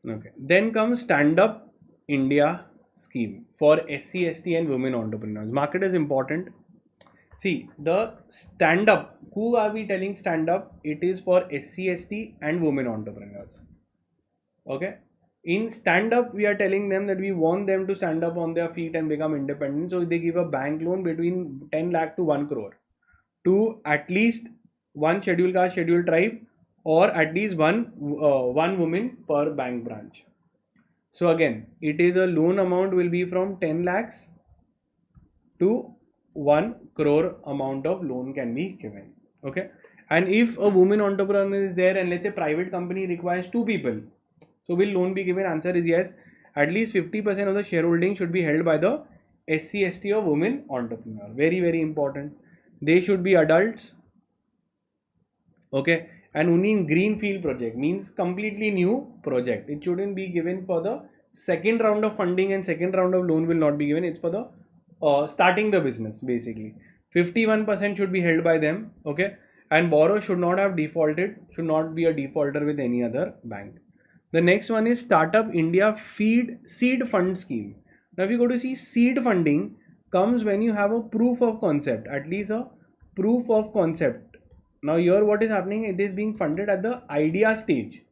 Okay. Then comes Stand Up India scheme for SC, ST and women entrepreneurs. Market is important. See, the stand up, who are we telling stand up? It is for SC, ST and women entrepreneurs. Okay. In stand up, we are telling them that we want them to stand up on their feet and become independent. So they give a bank loan between 10 lakh to 1 crore to at least one scheduled caste, scheduled tribe, or at least one woman per bank branch. So again, it is a loan amount will be from 10 lakhs to 1 crore amount of loan can be given. Okay. And if a woman entrepreneur is there and let's say private company requires 2 people, so will loan be given? Answer is yes. At least 50% of the shareholding should be held by the SC, ST or women entrepreneur. Very, very important. They should be adults. Okay. And only in greenfield project means completely new project. It shouldn't be given for the second round of funding, and second round of loan will not be given. It's for the starting the business basically. 51% should be held by them. Okay. And borrower should not have defaulted, should not be a defaulter with any other bank. The next one is Startup India Seed Fund Scheme. Now if you go to see, seed funding comes when you have a proof of concept, at least a proof of concept. Now here what is happening, it is being funded at the idea stage.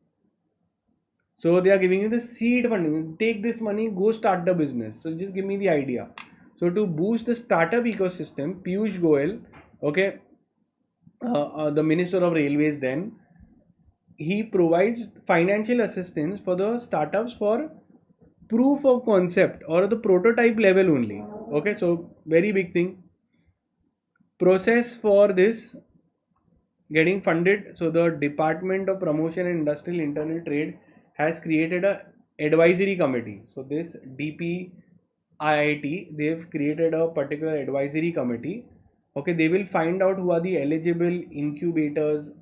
So they are giving you the seed funding. Take this money, go start the business. So just give me the idea. So to boost the startup ecosystem, Piyush Goyal, okay, the Minister of Railways then, he provides financial assistance for the startups for proof of concept or the prototype level only. Okay, so very big thing. Process for this getting funded. So the Department of Promotion and Industrial Internal Trade has created a advisory committee. So this DPIIT, they've created a particular advisory committee. Okay, they will find out who are the eligible incubators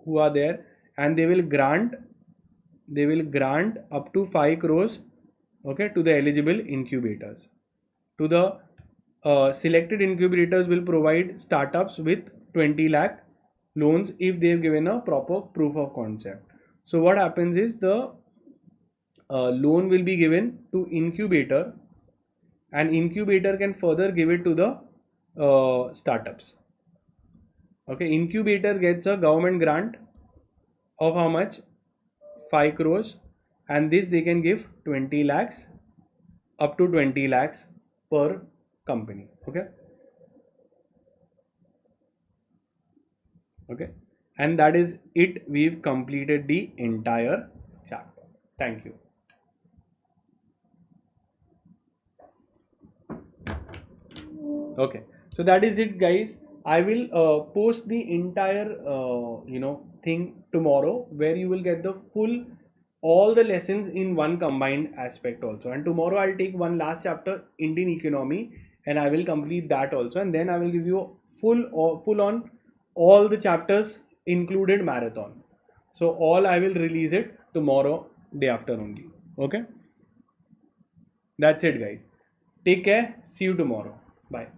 who are there, and they will grant up to 5 crores, okay, to the eligible incubators. To the selected incubators will provide startups with 20 lakh loans if they've given a proper proof of concept. So what happens is the loan will be given to incubator, and incubator can further give it to the startups. Okay, incubator gets a government grant of how much? 5 crores, and this they can give 20 lakhs, up to 20 lakhs per company. Okay. Okay, and that is it. We've completed the entire chapter. Thank you. Okay, so that is it, guys. I will post the entire thing tomorrow, where you will get the full all the lessons in one combined aspect also. And tomorrow I'll take one last chapter, Indian economy, and I will complete that also. And then I will give you full on all the chapters included marathon. So all I will release it tomorrow, day after only. Okay. That's it, guys. Take care. See you tomorrow. Bye.